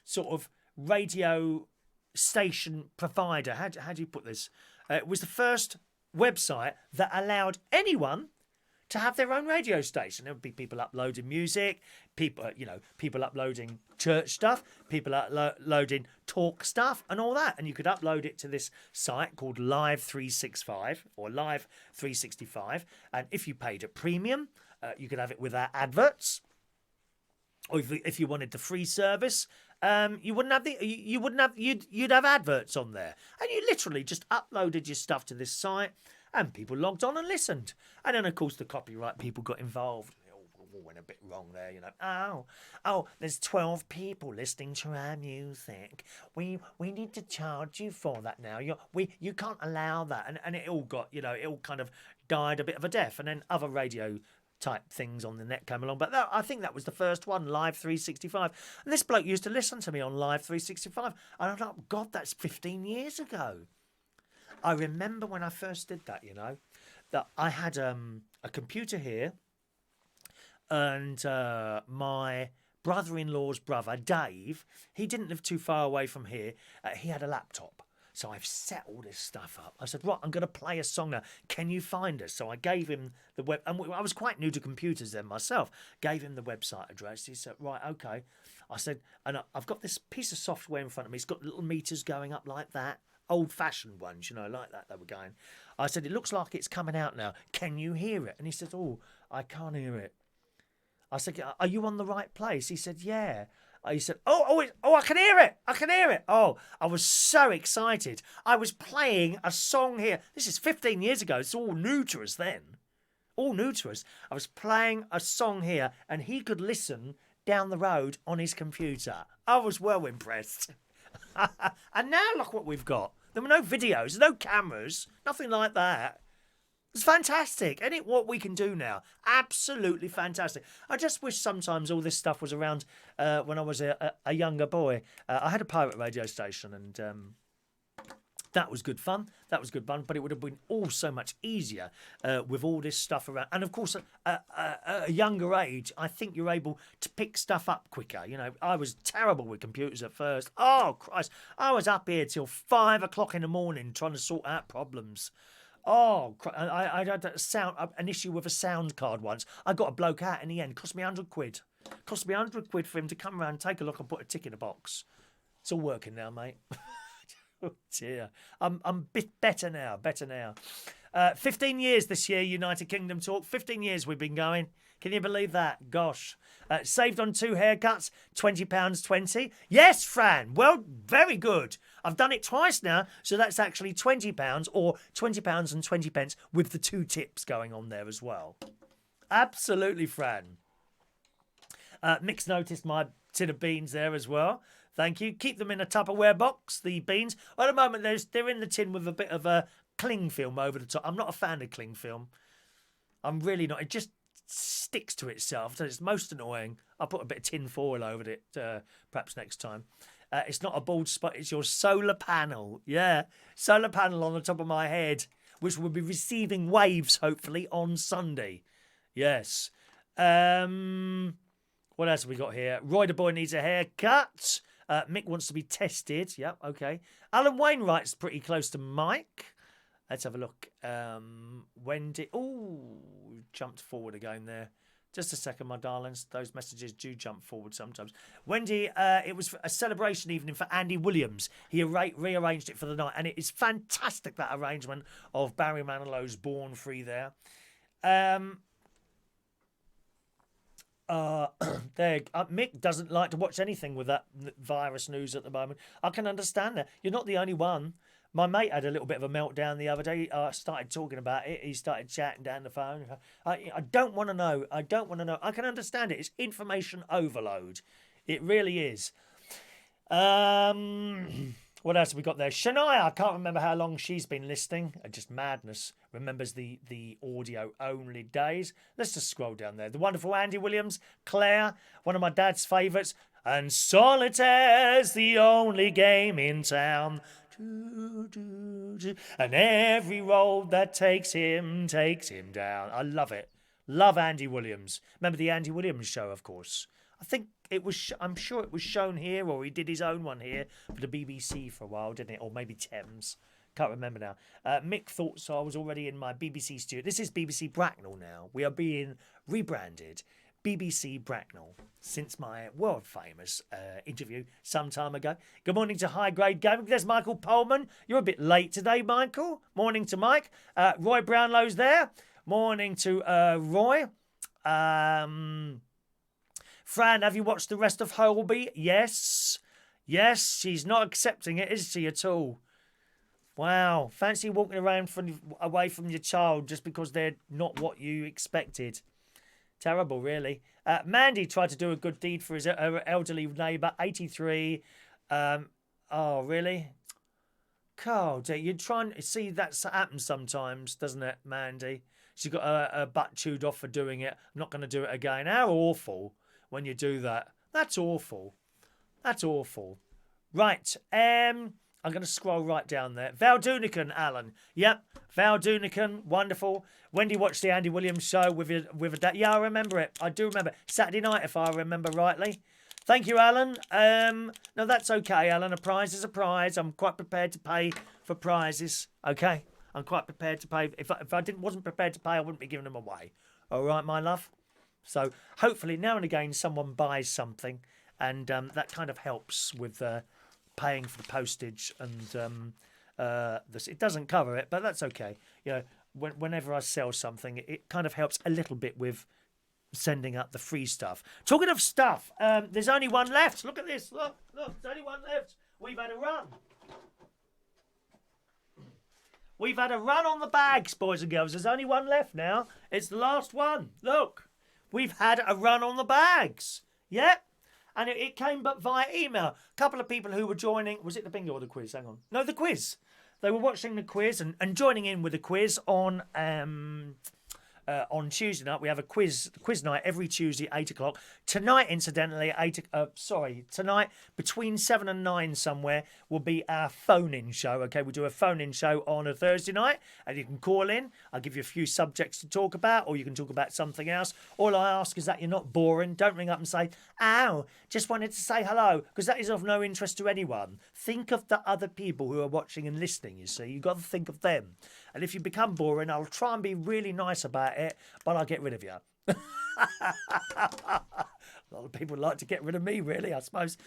S1: sort of radio station provider. How do you put this? It was the first website that allowed anyone to have their own radio station. There would be people uploading music, people uploading church stuff, people uploading talk stuff and all that. And you could upload it to this site called Live 365 or Live 365. And if you paid a premium, you could have it without adverts. Or if you wanted the free service, you'd have adverts on there. And you literally just uploaded your stuff to this site. And people logged on and listened. And then, of course, the copyright people got involved. It all went a bit wrong there, you know. Oh, there's 12 people listening to our music. We need to charge you for that now. You can't allow that. And it all got, it all kind of died a bit of a death. And then other radio type things on the net came along. But I think that was the first one, Live 365. And this bloke used to listen to me on Live 365. And I thought, God, that's 15 years ago. I remember when I first did that, that I had a computer here and my brother-in-law's brother, Dave, he didn't live too far away from here. He had a laptop. So I've set all this stuff up. I said, right, I'm going to play a song now. Can you find us? So I gave him the web. And I was quite new to computers then myself. Gave him the website address. He said, right, okay. I said, and I've got this piece of software in front of me. It's got little meters going up like that. Old-fashioned ones, like that they were going. I said, it looks like it's coming out now. Can you hear it? And he said, oh, I can't hear it. I said, are you on the right place? He said, yeah. He said, oh, I can hear it. I can hear it. Oh, I was so excited. I was playing a song here. This is 15 years ago. It's all new to us then. All new to us. I was playing a song here and he could listen down the road on his computer. I was well impressed. And now look what we've got. There were no videos, no cameras, nothing like that. It's fantastic. Isn't it what we can do now? Absolutely fantastic. I just wish sometimes all this stuff was around when I was a younger boy. I had a pirate radio station and that was good fun. That was good fun. But it would have been all so much easier with all this stuff around. And of course, at a younger age, I think you're able to pick stuff up quicker. I was terrible with computers at first. Oh, Christ. I was up here till 5 o'clock in the morning trying to sort out problems. Oh, I had an issue with a sound card once. I got a bloke out in the end. Cost me 100 quid. Cost me 100 quid for him to come around, take a look and put a tick in a box. It's all working now, mate. Oh dear. I'm a bit better now. 15 years this year, United Kingdom Talk. 15 years we've been going. Can you believe that? Gosh. Saved on 2 haircuts, £20.20. Yes, Fran. Well, very good. I've done it twice now, so that's actually £20 or £20.20 with the 2 tips going on there as well. Absolutely, Fran. Mick's noticed my tin of beans there as well. Thank you. Keep them in a Tupperware box, the beans. At the moment, they're in the tin with a bit of a cling film over the top. I'm not a fan of cling film. I'm really not. It just sticks to itself. So it's most annoying. I'll put a bit of tin foil over it perhaps next time. It's not a bald spot. It's your solar panel. Yeah, solar panel on the top of my head, which will be receiving waves, hopefully, on Sunday. Yes. What else have we got here? Roy the boy needs a haircut. Mick wants to be tested. Yep, okay. Alan Wainwright's pretty close to Mike. Let's have a look. Wendy. Oh, jumped forward again there. Just a second, my darlings. Those messages do jump forward sometimes. Wendy, it was a celebration evening for Andy Williams. He rearranged it for the night, and it is fantastic, that arrangement of Barry Manilow's Born Free there. Mick doesn't like to watch anything with that virus news at the moment. I can understand that. You're not the only one. My mate had a little bit of a meltdown the other day. I started talking about it. He started chatting down the phone. I don't want to know. I don't want to know. I can understand it. It's information overload. It really is. What else have we got there? Shania, I can't remember how long she's been listening. Just madness. Remembers the audio-only days. Let's just scroll down there. The wonderful Andy Williams. Claire, one of my dad's favourites. And solitaire's the only game in town. And every road that takes him down. I love it. Love Andy Williams. Remember the Andy Williams show, of course. I think it was. I'm sure it was shown here, or he did his own one here for the BBC for a while, didn't it? Or maybe Thames. Can't remember now. Mick thought so. I was already in my BBC studio. This is BBC Bracknell now. We are being rebranded. BBC Bracknell, since my world famous interview some time ago. Good morning to High Grade Gaming. There's Michael Pullman. You're a bit late today, Michael. Morning to Mike. Roy Brownlow's there. Morning to Roy. Fran, have you watched the rest of Holby? Yes. Yes, she's not accepting it, is she, at all? Wow. Fancy walking around away from your child just because they're not what you expected. Terrible, really. Mandy tried to do a good deed for his elderly neighbour, 83. Oh, really? God, you try and see that happens sometimes, doesn't it, Mandy? She got her butt chewed off for doing it. I'm not going to do it again. How awful when you do that. That's awful. That's awful. Right. I'm going to scroll right down there. Val Doonican, Alan. Yep. Val Doonican, wonderful. Wendy watched the Andy Williams show with a dad. Yeah, I remember it. I do remember. Saturday night, if I remember rightly. Thank you, Alan. No, that's okay, Alan. A prize is a prize. I'm quite prepared to pay for prizes. Okay? I'm quite prepared to pay. If I wasn't prepared to pay, I wouldn't be giving them away. All right, my love? So hopefully now and again someone buys something, and that kind of helps with paying for the postage and this. It doesn't cover it, but that's okay. You know, whenever I sell something, it kind of helps a little bit with sending up the free stuff. Talking of stuff, there's only one left. Look at this. Look, there's only one left. We've had a run. We've had a run on the bags, boys and girls. There's only one left now. It's the last one. Look, we've had a run on the bags. Yep. And it came but via email. A couple of people who were joining. Was it the bingo or the quiz? Hang on. No, the quiz. They were watching the quiz and joining in with the quiz on Tuesday night. We have a quiz night every Tuesday at 8 o'clock. Tonight, incidentally, tonight between 7 and 9 somewhere will be our phone-in show. Okay, we do a phone-in show on a Thursday night, and you can call in. I'll give you a few subjects to talk about, or you can talk about something else. All I ask is that you're not boring. Don't ring up and say, "Ow, just wanted to say hello," because that is of no interest to anyone. Think of the other people who are watching and listening, you see. You've got to think of them. And if you become boring, I'll try and be really nice about it, but I'll get rid of you. A lot of people like to get rid of me, really, I suppose.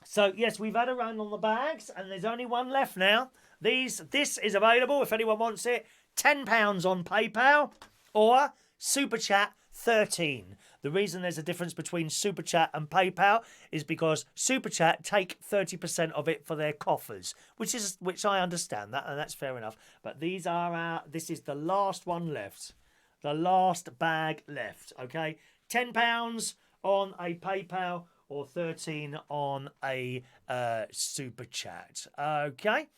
S1: So, yes, we've had a run on the bags, and there's only one left now. This is available if anyone wants it. £10 on PayPal or Super Chat 13. The reason there's a difference between Super Chat and PayPal is because Super Chat take 30% of it for their coffers, which I understand that, and that's fair enough. But this is the last one left. The last bag left, okay? £10 on a PayPal or 13 on a Super Chat, okay?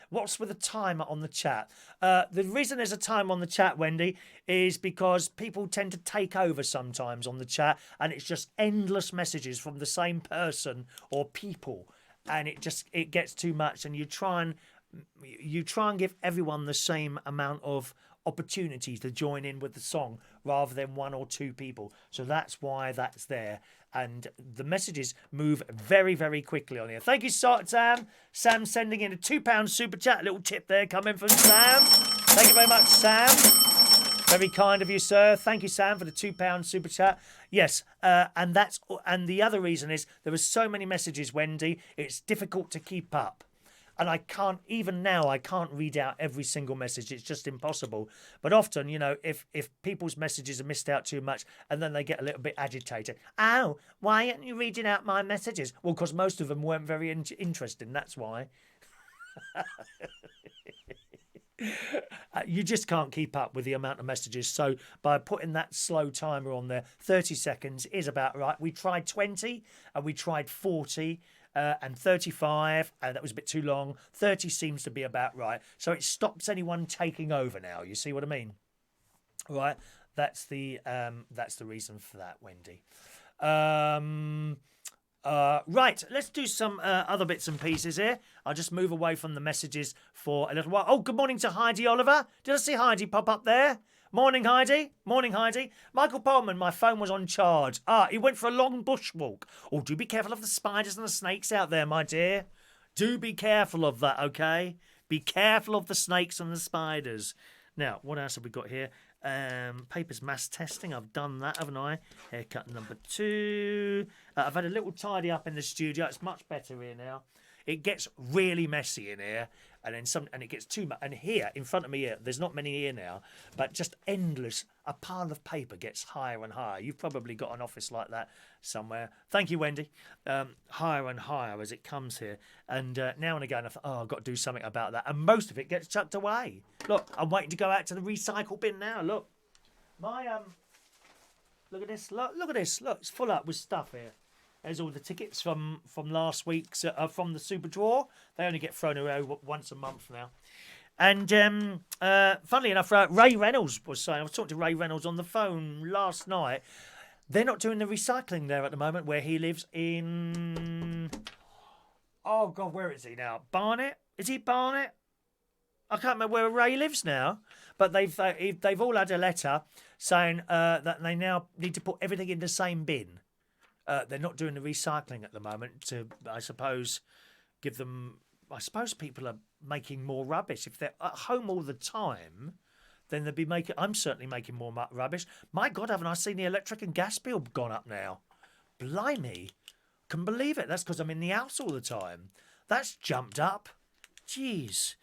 S1: What's with the timer on the chat? The reason there's a time on the chat, Wendy, is because people tend to take over sometimes on the chat, and it's just endless messages from the same person or people, and it gets too much. And you try and give everyone the same amount of opportunities to join in with the song rather than one or two people. So that's why that's there. And the messages move very, very quickly on here. Thank you, Sam. Sam sending in a £2 super chat. A little tip there coming from Sam. Thank you very much, Sam. Very kind of you, sir. Thank you, Sam, for the £2 super chat. Yes, and the other reason is there were so many messages, Wendy. It's difficult to keep up. And I can't read out every single message. It's just impossible. But often, you know, if people's messages are missed out too much and then they get a little bit agitated. Oh, why aren't you reading out my messages? Well, because most of them weren't very interesting. That's why. You just can't keep up with the amount of messages. So by putting that slow timer on there, 30 seconds is about right. We tried 20 and we tried 40. And 35, and that was a bit too long. 30 seems to be about right. So it stops anyone taking over now. You see what I mean? Right. That's the reason for that, Wendy. Right. Let's do some other bits and pieces here. I'll just move away from the messages for a little while. Oh, good morning to Heidi Oliver. Did I see Heidi pop up there? Morning, Heidi. Morning, Heidi. Michael Pullman, my phone was on charge. He went for a long bushwalk. Oh, do be careful of the spiders and the snakes out there, my dear. Do be careful of that, okay? Be careful of the snakes and the spiders. Now, what else have we got here? Papers mass testing. I've done that, haven't I? Haircut number 2. I've had a little tidy up in the studio. It's much better here now. It gets really messy in here, and it gets too much. And here, in front of me here, there's not many here now, but just endless. A pile of paper gets higher and higher. You've probably got an office like that somewhere. Thank you, Wendy. Higher and higher as it comes here. And now and again, I thought, I've got to do something about that. And most of it gets chucked away. Look, I'm waiting to go out to the recycle bin now. Look, look at this. Look at this. Look, it's full up with stuff here. There's all the tickets from last week's from the Super Draw. They only get thrown away once a month now. And funnily enough, Ray Reynolds was saying, I was talking to Ray Reynolds on the phone last night. They're not doing the recycling there at the moment where he lives in... Oh, God, where is he now? Barnet? Is he Barnet? I can't remember where Ray lives now. But they've all had a letter saying that they now need to put everything in the same bin. They're not doing the recycling at the moment to, I suppose, give them... I suppose people are making more rubbish. If they're at home all the time, then they'll be making... I'm certainly making more rubbish. My God, haven't I seen the electric and gas bill gone up now? Blimey. Can believe it. That's because I'm in the house all the time. That's jumped up. Jeez.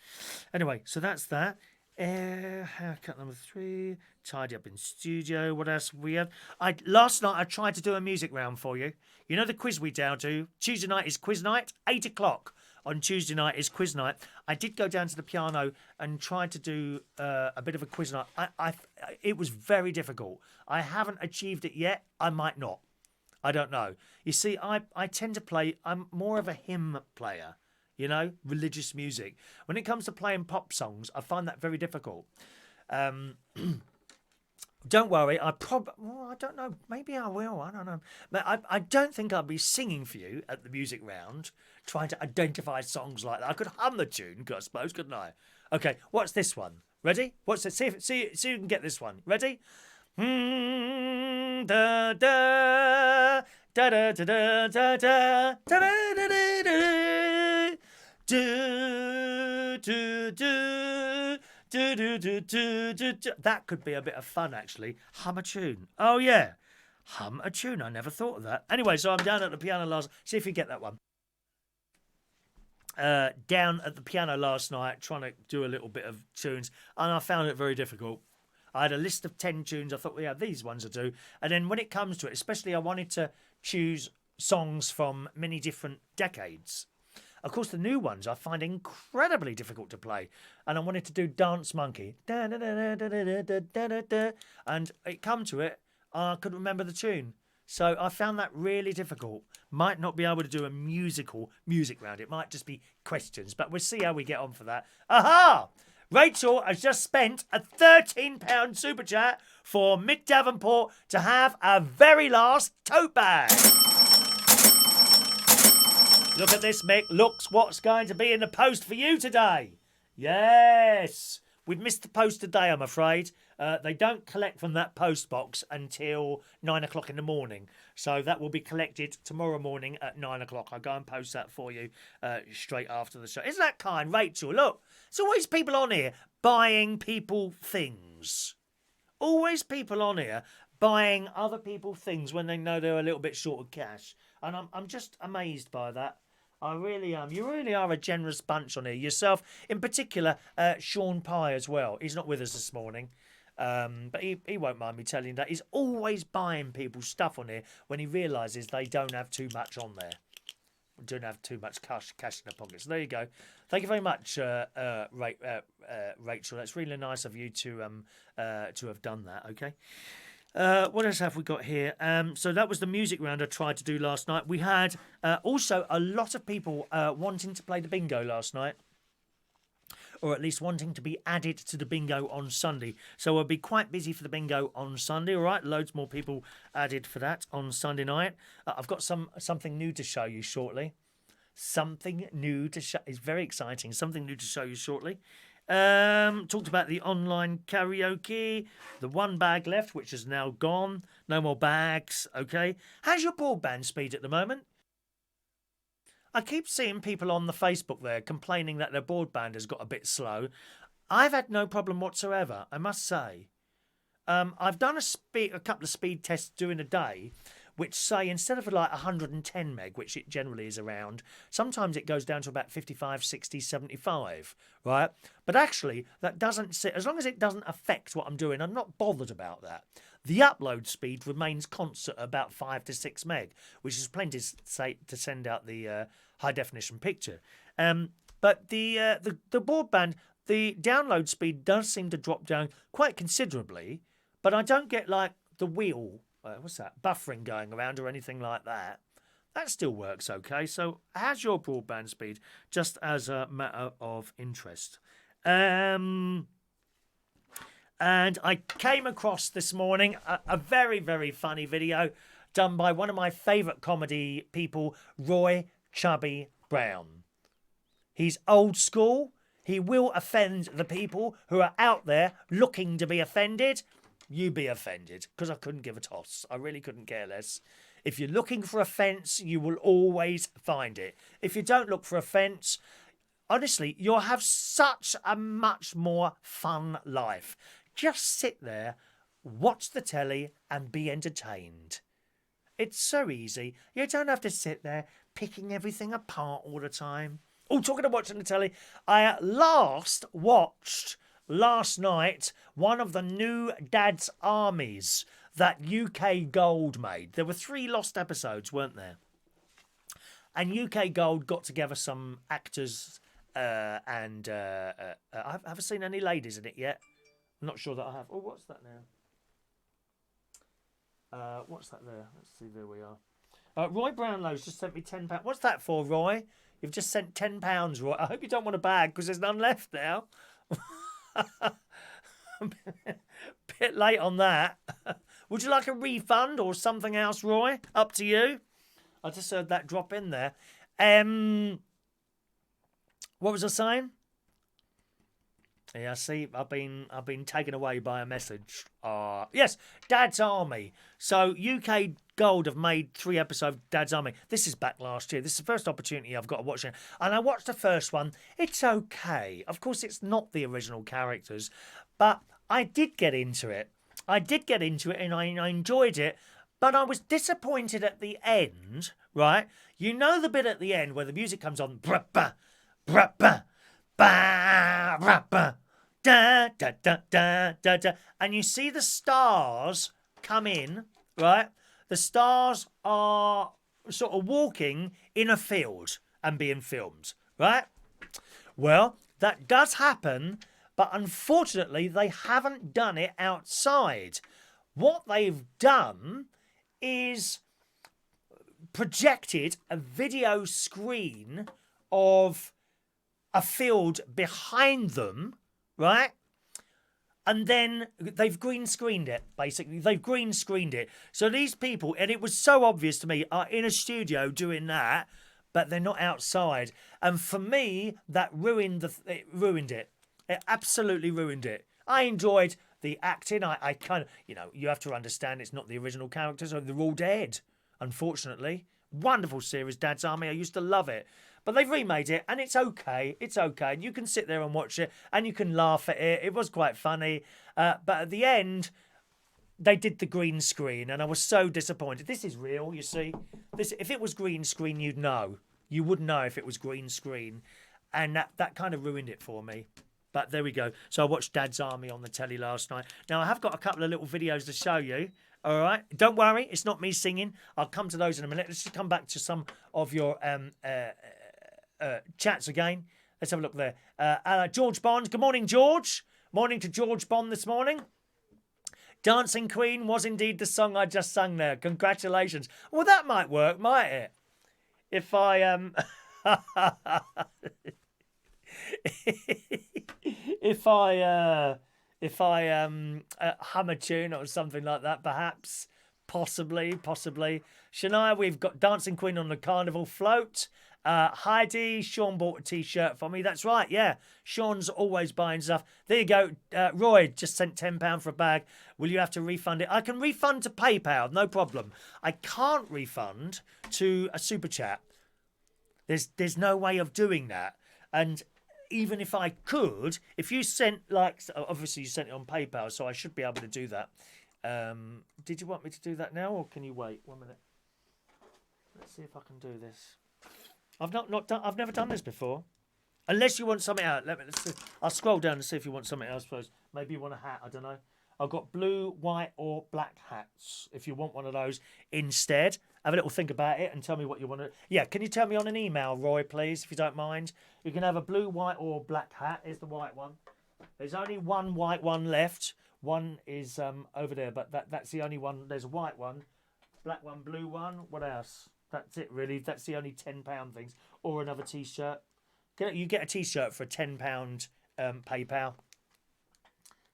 S1: Anyway, so that's that. Haircut number 3. Tidy up in studio. What else we had? Last night I tried to do a music round for you. You know the quiz we down to? Tuesday night is quiz night. 8 o'clock on Tuesday night is quiz night. I did go down to the piano and try to do a bit of a quiz night. It was very difficult. I haven't achieved it yet. I might not. I don't know. You see, I tend to play... I'm more of a hymn player. You know, religious music. When it comes to playing pop songs, I find that very difficult. Don't worry, I don't know. Maybe I will. I don't know. But I don't think I'll be singing for you at the music round, trying to identify songs like that. I could hum the tune, I suppose, couldn't I? Okay, what's this one? Ready? What's it? See if you can get this one. Ready? Da da da da da da da da da da da. Do, do, do, do, do, do, do, do, do. That could be a bit of fun, actually. Hum a tune. Oh, yeah. Hum a tune. I never thought of that. Anyway, so I'm down at the piano last... See if you get that one. Down at the piano last night, trying to do a little bit of tunes, and I found it very difficult. I had a list of 10 tunes. I thought, well, yeah, these ones I do. And then when it comes to it, especially I wanted to choose songs from many different decades. Of course, the new ones I find incredibly difficult to play. And I wanted to do Dance Monkey. And it come to it, I couldn't remember the tune. So I found that really difficult. Might not be able to do a music round. It might just be questions. But we'll see how we get on for that. Aha! Rachel has just spent a £13 super chat for Mick Davenport to have a very last tote bag. Look at this, Mick. Look what's going to be in the post for you today. Yes. We've missed the post today, I'm afraid. They don't collect from that post box until 9 o'clock in the morning. So that will be collected tomorrow morning at 9 o'clock. I'll go and post that for you straight after the show. Isn't that kind, Rachel? Look, there's always people on here buying people things. Always people on here buying other people things when they know they're a little bit short of cash. And I'm just amazed by that. I really am. You really are a generous bunch on here. Yourself, in particular, Sean Pye as well. He's not with us this morning. But he won't mind me telling you that. He's always buying people stuff on here when he realises they don't have too much on there. Don't have too much cash in their pockets. So there you go. Thank you very much, Rachel. That's really nice of you to have done that. Okay. What else have we got here? So that was the music round I tried to do last night. We had also a lot of people wanting to play the bingo last night, or at least wanting to be added to the bingo on Sunday. So we'll be quite busy for the bingo on Sunday, all right? Loads more people added for that on Sunday night. I've got something new to show you shortly. Something new to show. It's very exciting. Something new to show you shortly. Talked about the online karaoke, the one bag left, which is now gone. No more bags, okay? How's your broadband speed at the moment? I keep seeing people on the Facebook there complaining that their broadband has got a bit slow. I've had no problem whatsoever, I must say. I've done a couple of speed tests during the day, which say instead of like 110 meg, which it generally is around, sometimes it goes down to about 55, 60, 75, right? But actually, that doesn't sit, as long as it doesn't affect what I'm doing, I'm not bothered about that. The upload speed remains constant at about 5 to 6 meg, which is plenty to send out the high definition picture. But the broadband, the download speed does seem to drop down quite considerably, but I don't get like the wheel, what's that, buffering going around or anything like that. That still works okay. So how's your broadband speed, just as a matter of interest? And I came across this morning a very, very funny video done by one of my favourite comedy people, Roy Chubby Brown. He's old school. He will offend the people who are out there looking to be offended. You be offended, because I couldn't give a toss. I really couldn't care less. If you're looking for offence, you will always find it. If you don't look for offence, honestly, you'll have such a much more fun life. Just sit there, watch the telly and be entertained. It's so easy. You don't have to sit there picking everything apart all the time. Oh, talking of watching the telly, I watched last night one of the new Dad's Armies that UK Gold made. There were 3 lost episodes, weren't there? And UK Gold got together some actors and I haven't seen any ladies in it yet. I'm not sure that I have. Oh, what's that now? What's that there? Let's see, there we are. Roy Brownlow's just sent me £10. What's that for, Roy? You've just sent £10, Roy. I hope you don't want a bag because there's none left now. Bit late on that. Would you like a refund or something else, Roy? Up to you. I just heard that drop in there. What was I saying? Yeah, see, I've been taken away by a message. Yes, Dad's Army. So UK Gold have made 3 episodes of Dad's Army. This is back last year. This is the first opportunity I've got to watch it. And I watched the first one. It's okay. Of course, it's not the original characters, but I did get into it. And I enjoyed it. But I was disappointed at the end, right? You know the bit at the end where the music comes on. Brah, bah, brah, bah. Ba, ra, ba, da, da, da, da, da, da. And you see the stars come in, right? The stars are sort of walking in a field and being filmed, right? Well, that does happen, but unfortunately they haven't done it outside. What they've done is projected a video screen of a field behind them, right? And then they've green screened it, basically. They've green screened it. So these people, and it was so obvious to me, are in a studio doing that, but they're not outside. And for me, that ruined it. It absolutely ruined it. I enjoyed the acting. I kind of, you have to understand it's not the original characters, so they're all dead, unfortunately. Wonderful series, Dad's Army. I used to love it. But they've remade it, and it's okay. It's okay. And you can sit there and watch it, and you can laugh at it. It was quite funny. But at the end, they did the green screen, and I was so disappointed. This is real, you see. If it was green screen, you'd know. You would know if it was green screen. And that kind of ruined it for me. But there we go. So I watched Dad's Army on the telly last night. Now, I have got a couple of little videos to show you. All right? Don't worry. It's not me singing. I'll come to those in a minute. Let's just come back to some of your chats again. Let's have a look there. George Bond. Good morning, George. Morning to George Bond this morning. Dancing Queen was indeed the song I just sung there. Congratulations. Well, that might work, might it? If I if I hum a tune or something like that, perhaps, possibly. Shania, we've got Dancing Queen on the Carnival float. Heidi, Sean bought a t-shirt for me. That's right, yeah. Sean's always buying stuff. There you go. Roy just sent £10 for a bag. Will you have to refund it? I can refund to PayPal, no problem. I can't refund to a super chat. There's no way of doing that. And even if I could, if you sent, obviously you sent it on PayPal, so I should be able to do that. Did you want me to do that now, or can you wait 1 minute? Let's see if I can do this. I've never done this before. Unless you want something else. Let's see. I'll scroll down and see if you want something else first. Maybe you want a hat, I don't know. I've got blue, white or black hats. If you want one of those instead, have a little think about it and tell me what you want to... Yeah, can you tell me on an email, Roy, please, if you don't mind? You can have a blue, white or black hat. Here's the white one. There's only one white one left. One is over there, but that's the only one. There's a white one, black one, blue one. What else? That's it, really. That's the only £10 things. Or another T-shirt. You get a T-shirt for a £10 PayPal.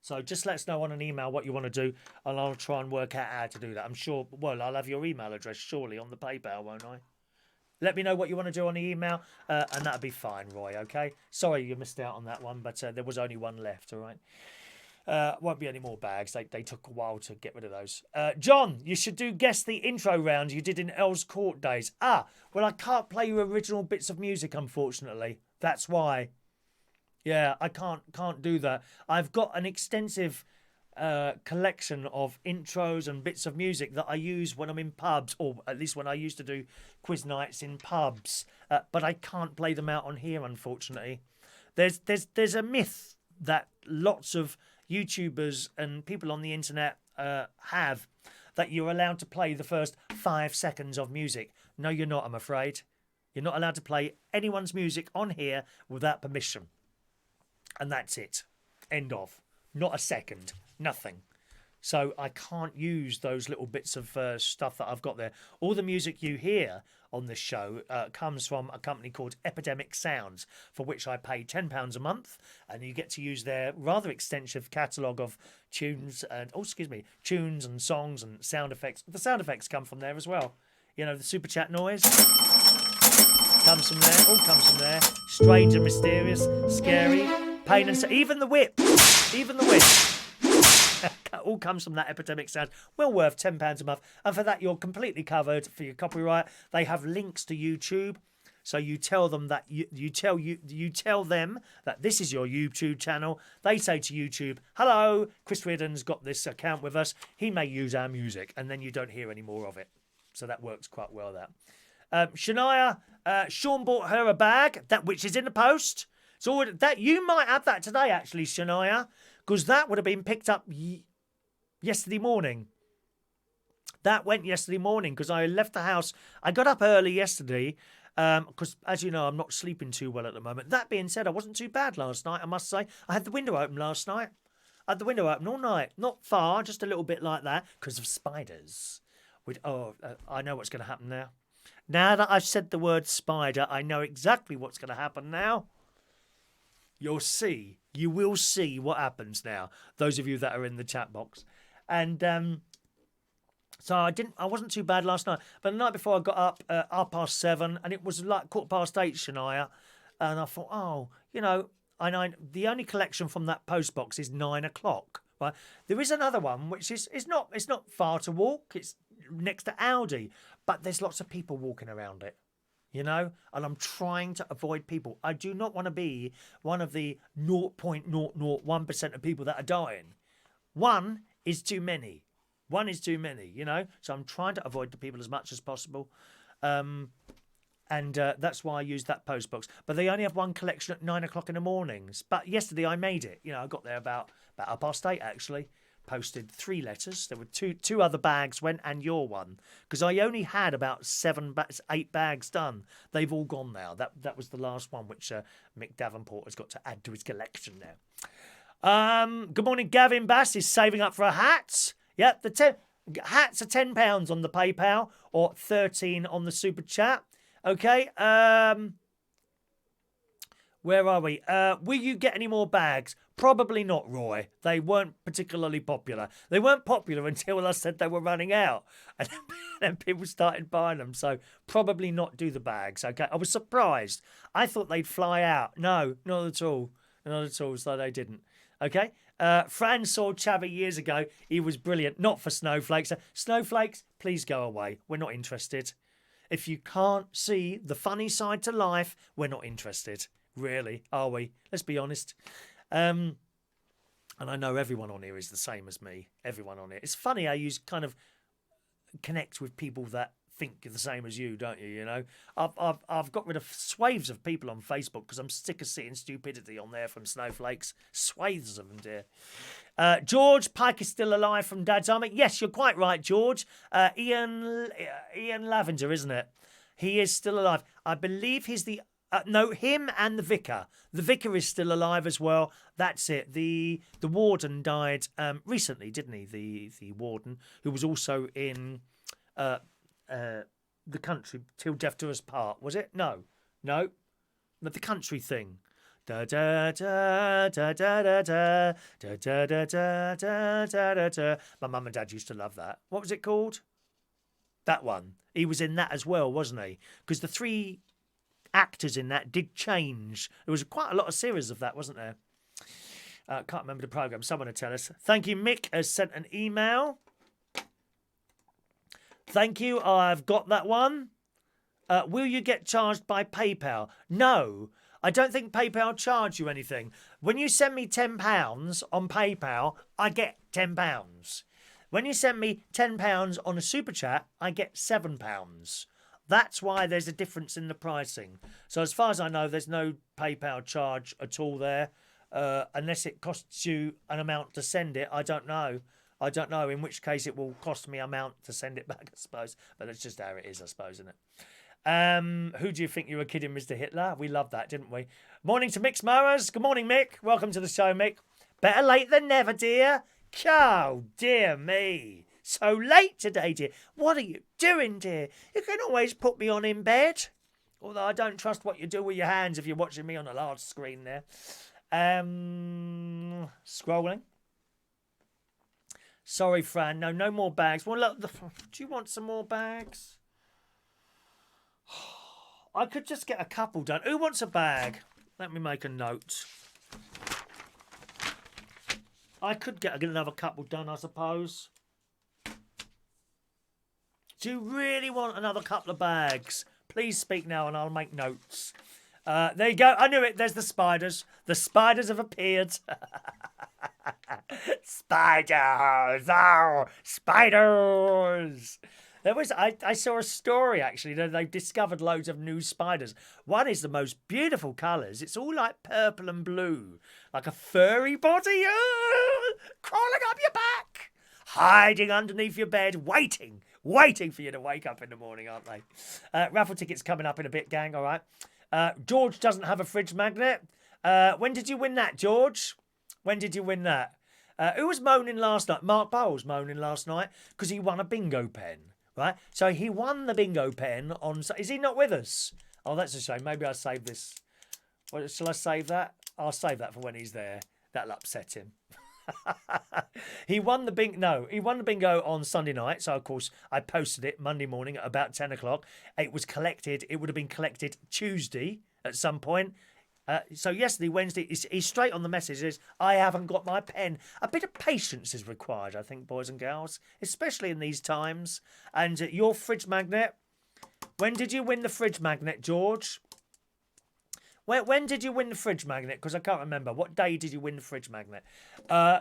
S1: So just let us know on an email what you want to do, and I'll try and work out how to do that. I'm sure, well, I'll have your email address, surely, on the PayPal, won't I? Let me know what you want to do on the email, and that'll be fine, Roy, okay? Sorry you missed out on that one, but there was only one left, all right? Won't be any more bags. They took a while to get rid of those. John, you should guess the intro round you did in Earl's Court days. Well, I can't play you original bits of music, unfortunately. That's why. Yeah, I can't do that. I've got an extensive collection of intros and bits of music that I use when I'm in pubs, or at least when I used to do quiz nights in pubs. But I can't play them out on here, unfortunately. There's a myth that lots of YouTubers and people on the internet have, that you're allowed to play the first 5 seconds of music. No, you're not, I'm afraid. You're not allowed to play anyone's music on here without permission. And that's it. End of. Not a second. Nothing. So I can't use those little bits of stuff that I've got there. All the music you hear on this show comes from a company called Epidemic Sounds, for which I pay £10 a month, and you get to use their rather extensive catalogue of tunes and tunes and songs and sound effects. The sound effects come from there as well. You know, the super chat noise comes from there. All comes from there. Strange and mysterious, scary, pain and even the whip. All comes from that Epidemic Sound. Well worth £10 a month, and for that you're completely covered for your copyright. They have links to YouTube, so you tell them that you tell them that this is your YouTube channel. They say to YouTube, "Hello, Chris Riordan's got this account with us. He may use our music," and then you don't hear any more of it. So that works quite well. Shania, Sean bought her a bag which is in the post. So that you might have that today, actually, Shania, because that would have been picked up yesterday morning. That went yesterday morning because I left the house. I got up early yesterday because, as you know, I'm not sleeping too well at the moment. That being said, I wasn't too bad last night, I must say. I had the window open last night. I had the window open all night. Not far, just a little bit like that because of spiders. I know what's going to happen now. Now that I've said the word spider, I know exactly what's going to happen now. You'll see. You will see what happens now. Those of you that are in the chat box. And so I wasn't too bad last night. But the night before I got up 7:30, and it was like 8:15, Shania. And I thought, the only collection from that post box is 9 o'clock. Right? There is another one which is it's not far to walk. It's next to Aldi, but there's lots of people walking around it. And I'm trying to avoid people. I do not want to be one of the 0.001% of people that are dying. One is too many. So I'm trying to avoid the people as much as possible. And that's why I used that post box. But they only have one collection at 9 o'clock in the mornings. But yesterday I made it. I got there about 8:30 actually. Posted 3 letters. There were two other bags went and your one. Because I only had about 8 bags done. They've all gone now. That was the last one which Mick Davenport has got to add to his collection now. Good morning, Gavin Bass is saving up for a hat. Yep, the hats are £10 on the PayPal or 13 on the Super Chat. Okay, where are we? Will you get any more bags? Probably not, Roy. They weren't particularly popular. They weren't popular until I said they were running out. And then people started buying them. So probably not do the bags, okay? I was surprised. I thought they'd fly out. No, not at all. Not at all, so they didn't. Okay? Fran saw Chavi years ago. He was brilliant. Not for snowflakes. Snowflakes, please go away. We're not interested. If you can't see the funny side to life, we're not interested. Really, are we? Let's be honest. And I know everyone on here is the same as me. Everyone on here. It's funny how you kind of connect with people that think you're the same as you, don't you? I've got rid of swathes of people on Facebook because I'm sick of seeing stupidity on there from snowflakes. Swathes of them, dear. George Pike is still alive from Dad's Army. Yes, you're quite right, George. Ian Lavender, isn't it? He is still alive. I believe he's the... no, him and the vicar. The vicar is still alive as well. That's it. The warden died recently, didn't he? The warden, who was also in the country till death do us part. Was it? No, but the country thing. Da da da da da da da da da da da da da da. My mum and dad used to love that. What was it called? That one. He was in that as well, wasn't he? Because the 3 actors in that did change. There was quite a lot of series of that, wasn't there? Can't remember the programme. Someone will tell us. Thank you. Mick has sent an email. Thank you. I've got that one. Will you get charged by PayPal? No, I don't think PayPal charge you anything. When you send me £10 on PayPal, I get £10. When you send me £10 on a Super Chat, I get £7. That's why there's a difference in the pricing. So as far as I know, there's no PayPal charge at all there. Unless it costs you an amount to send it. I don't know. In which case it will cost me an amount to send it back, I suppose. But that's just how it is, I suppose, isn't it? Who do you think you were kidding, Mr. Hitler? We loved that, didn't we? Morning to Mick's Mowers. Good morning, Mick. Welcome to the show, Mick. Better late than never, dear. Oh, dear me. So late today, dear. What are you doing, dear? You can always put me on in bed. Although I don't trust what you do with your hands if you're watching me on a large screen there. Scrolling. Sorry, Fran. No more bags. Well, look, do you want some more bags? I could just get a couple done. Who wants a bag? Let me make a note. I could get another couple done, I suppose. Do you really want another couple of bags? Please speak now and I'll make notes. There you go. I knew it. There's the spiders. The spiders have appeared. Spiders. Oh, spiders. I saw a story, actually, that they've discovered loads of new spiders. One is the most beautiful colours. It's all like purple and blue, like a furry body, crawling up your back, hiding underneath your bed, waiting for you to wake up in the morning, aren't they? Raffle tickets coming up in a bit, gang, all right? George doesn't have a fridge magnet. When did you win that, George? When did you win that? Who was moaning last night? Mark Bowles moaning last night because he won a bingo pen. Right, so he won the bingo pen on... Is he not with us? Oh, that's a shame. Maybe I'll save this. Well, shall I save that? I'll save that for when he's there. That'll upset him. He won the bingo on Sunday night. So, of course, I posted it Monday morning at about 10 o'clock. It was collected. It would have been collected Tuesday at some point. So yesterday, Wednesday, he's straight on the messages. I haven't got my pen. A bit of patience is required, I think, boys and girls, especially in these times. And your fridge magnet. When did you win the fridge magnet, George? When did you win the fridge magnet? Because I can't remember. What day did you win the fridge magnet?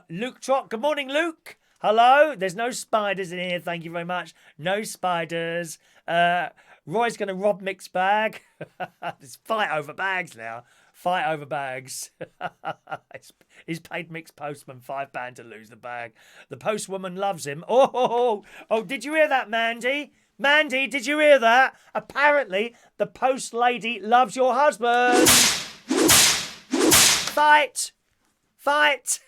S1: Luke Trott. Good morning, Luke. Hello. There's no spiders in here. Thank you very much. No spiders. Roy's going to rob Mick's bag. It's fight over bags now. Fight over bags. He's paid Mick's postman £5 to lose the bag. The postwoman loves him. Oh, did you hear that, Mandy? Mandy, did you hear that? Apparently, the post lady loves your husband. Fight! Fight!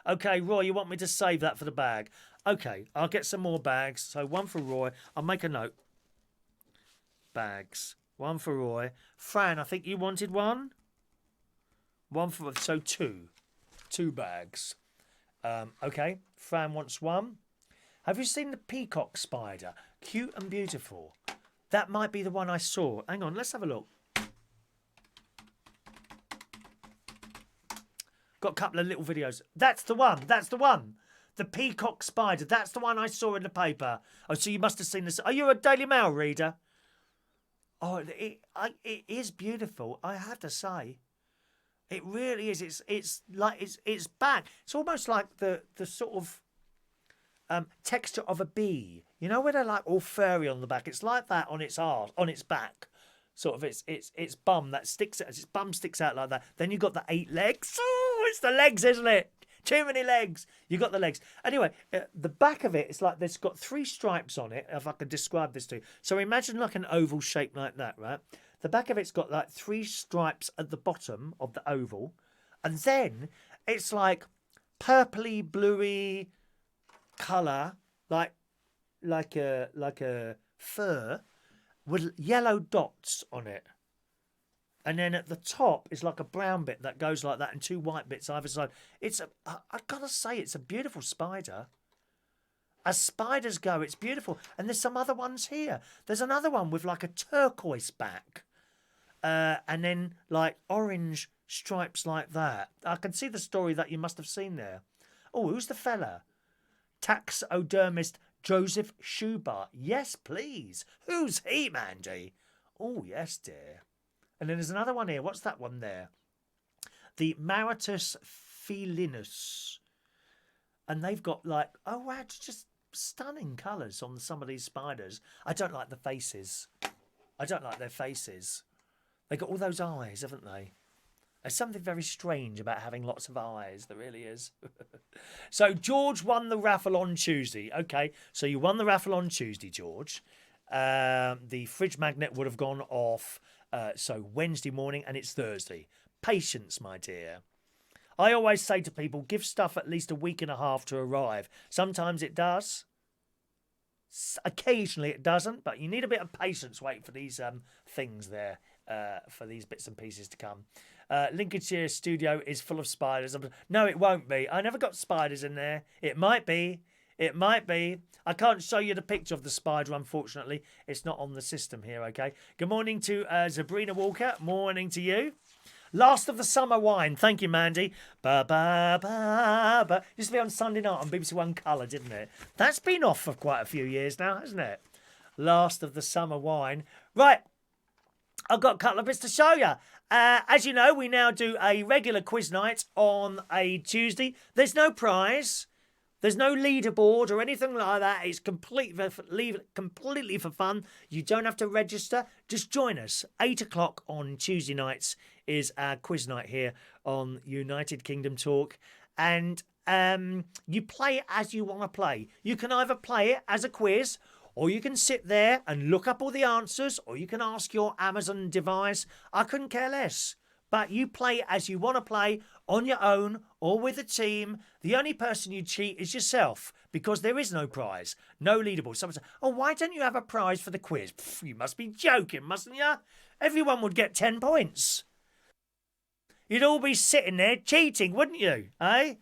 S1: Okay, Roy, you want me to save that for the bag? Okay, I'll get some more bags. So one for Roy. I'll make a note. Bags. One for Roy. Fran, I think you wanted one? One for... So two. 2 bags. Okay, Fran wants one. Have you seen the peacock spider? Cute and beautiful. That might be the one I saw. Hang on, let's have a look. Got a couple of little videos. That's the one. That's the one. The peacock spider. That's the one I saw in the paper. Oh, so you must have seen this. Are you a Daily Mail reader? Oh, it is beautiful, I have to say. It really is. It's like it's back. It's almost like the sort of texture of a bee. You know, where they're like all furry on the back. It's like that on its arse, on its back. Sort of its bum that sticks out. Its bum sticks out like that. Then you've got the 8 legs. Oh, it's the legs, isn't it? Too many legs. You got the legs. Anyway, the back of it, it's like there's got 3 stripes on it, if I could describe this to you. So imagine like an oval shape like that, right? The back of it's got like 3 stripes at the bottom of the oval. And then it's like purpley, bluey colour, like a fur with yellow dots on it. And then at the top is like a brown bit that goes like that and 2 white bits either side. I've got to say, it's a beautiful spider. As spiders go, it's beautiful. And there's some other ones here. There's another one with like a turquoise back. And then like orange stripes like that. I can see the story that you must have seen there. Oh, who's the fella? Taxidermist Joseph Schubart. Yes, please. Who's he, Mandy? Oh, yes, dear. And then there's another one here. What's that one there? The Maritus felinus. And they've got like, oh wow, it's just stunning colours on some of these spiders. I don't like the faces. I don't like their faces. They've got all those eyes, haven't they? There's something very strange about having lots of eyes. There really is. So George won the raffle on Tuesday. Okay, so you won the raffle on Tuesday, George. The fridge magnet would have gone off so Wednesday morning, and it's Thursday. Patience, my dear. I always say to people, give stuff at least a week and a half to arrive. Sometimes it does. Occasionally it doesn't, but you need a bit of patience waiting for these things there, for these bits and pieces to come. Lincolnshire studio is full of spiders. No, it won't be. I never got spiders in there. It might be. It might be. I can't show you the picture of the spider, unfortunately. It's not on the system here, okay? Good morning to Sabrina Walker. Morning to you. Last of the Summer Wine. Thank you, Mandy. Ba-ba-ba-ba. Used to be on Sunday night on BBC One Colour, didn't it? That's been off for quite a few years now, hasn't it? Last of the Summer Wine. Right. I've got a couple of bits to show you. As you know, we now do a regular quiz night on a Tuesday. There's no prize. There's no leaderboard or anything like that. It's completely for fun. You don't have to register. Just join us. 8 o'clock on Tuesday nights is our quiz night here on United Kingdom Talk. And you play it as you want to play. You can either play it as a quiz, or you can sit there and look up all the answers, or you can ask your Amazon device. I couldn't care less. But you play as you want to play, on your own or with a team. The only person you cheat is yourself, because there is no prize, no leaderboard. Someone says, oh, why don't you have a prize for the quiz? Pff, you must be joking, mustn't you? Everyone would get 10 points. You'd all be sitting there cheating, wouldn't you? Eh?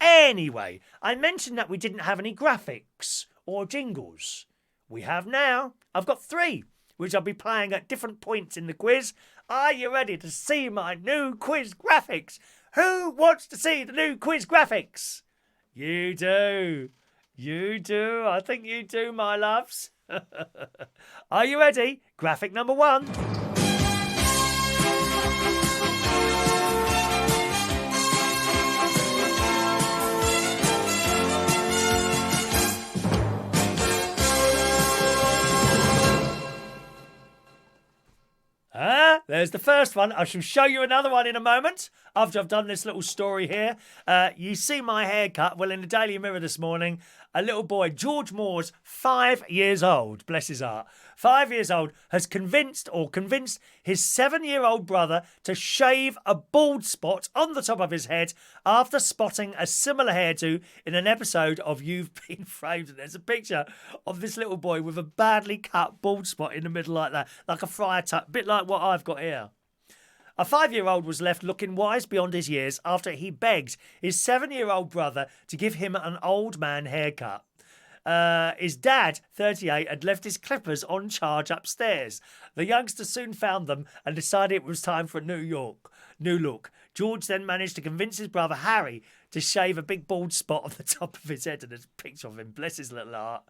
S1: Anyway, I mentioned that we didn't have any graphics or jingles. We have now. I've got 3, which I'll be playing at different points in the quiz. Are you ready to see my new quiz graphics? Who wants to see the new quiz graphics? You do. You do. I think you do, my loves. Are you ready? Graphic number 1. There's the first one. I shall show you another one in a moment after I've done this little story here. You see my haircut. Well, in the Daily Mirror this morning, a little boy, George Moore's 5 years old, bless his heart, 5 years old, has convinced his 7-year-old brother to shave a bald spot on the top of his head after spotting a similar hairdo in an episode of You've Been Framed. And there's a picture of this little boy with a badly cut bald spot in the middle like that, like a friar tuck, bit like what I've got here. A 5-year-old was left looking wise beyond his years after he begged his 7-year-old brother to give him an old man haircut. His dad, 38, had left his clippers on charge upstairs. The youngster soon found them and decided it was time for a new look. George then managed to convince his brother Harry to shave a big bald spot on the top of his head, and there's a picture of him, bless his little heart.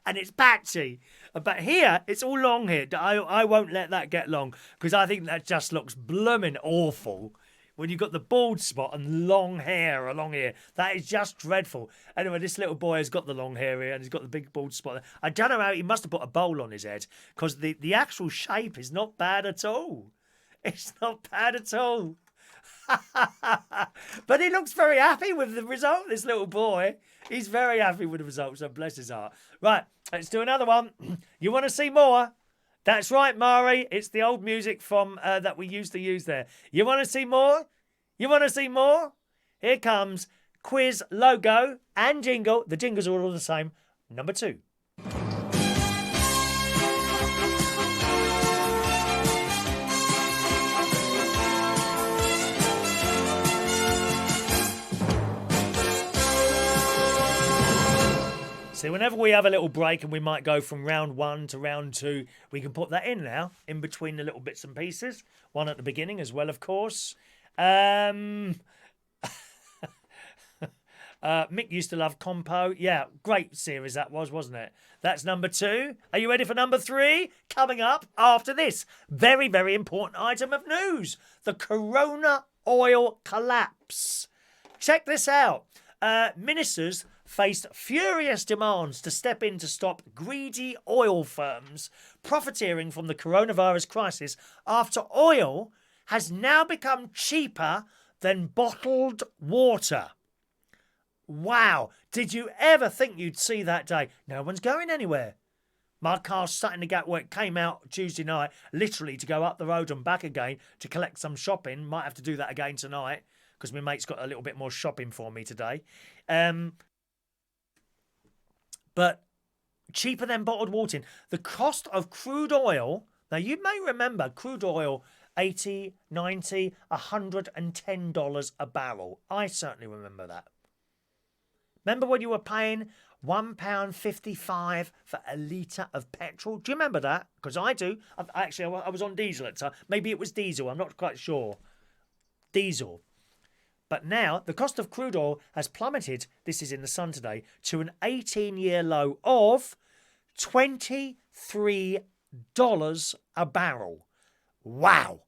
S1: And it's patchy. But here, it's all long here. I won't let that get long because I think that just looks blooming awful. When you've got the bald spot and long hair along here, that is just dreadful. Anyway, this little boy has got the long hair here and he's got the big bald spot. I don't know how he must have put a bowl on his head because the actual shape is not bad at all. It's not bad at all. But he looks very happy with the result, this little boy. He's very happy with the result, so bless his heart. Right, let's do another one. You want to see more? That's right, Mari. It's the old music from that we used to use there. You want to see more? You want to see more? Here comes quiz logo and jingle. The jingles are all the same. Number 2. So whenever we have a little break and we might go from round 1 to round 2, we can put that in now, in between the little bits and pieces. One at the beginning as well, of course. Mick used to love Compo. Yeah, great series that was, wasn't it? That's number 2. Are you ready for number 3? Coming up after this very, very important item of news. The Corona oil collapse. Check this out. Ministers faced furious demands to step in to stop greedy oil firms profiteering from the coronavirus crisis after oil has now become cheaper than bottled water. Wow, did you ever think you'd see that day? No one's going anywhere. My car's sat in the gap where it came out Tuesday night, literally to go up the road and back again to collect some shopping. Might have to do that again tonight because my mate's got a little bit more shopping for me today. But cheaper than bottled water. The cost of crude oil, now you may remember crude oil, $80, $90, $110 a barrel. I certainly remember that. Remember when you were paying £1.55 for a litre of petrol? Do you remember that? Because I do. I was on diesel at the time. Maybe it was diesel. I'm not quite sure. Diesel. But now, the cost of crude oil has plummeted, this is in the Sun today, to an 18-year low of $23 a barrel. Wow.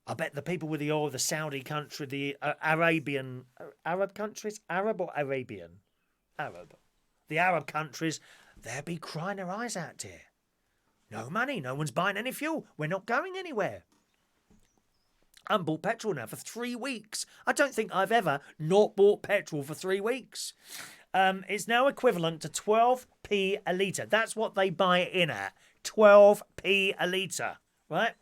S1: I bet the people with the oil, the Saudi country, the Arab countries? Arab or Arabian? Arab. The Arab countries, they'll be crying their eyes out, dear. No money, no one's buying any fuel. We're not going anywhere. I haven't bought petrol now for 3 weeks. I don't think I've ever not bought petrol for 3 weeks. It's now equivalent to 12p a litre. That's what they buy it in at. 12p a litre, right?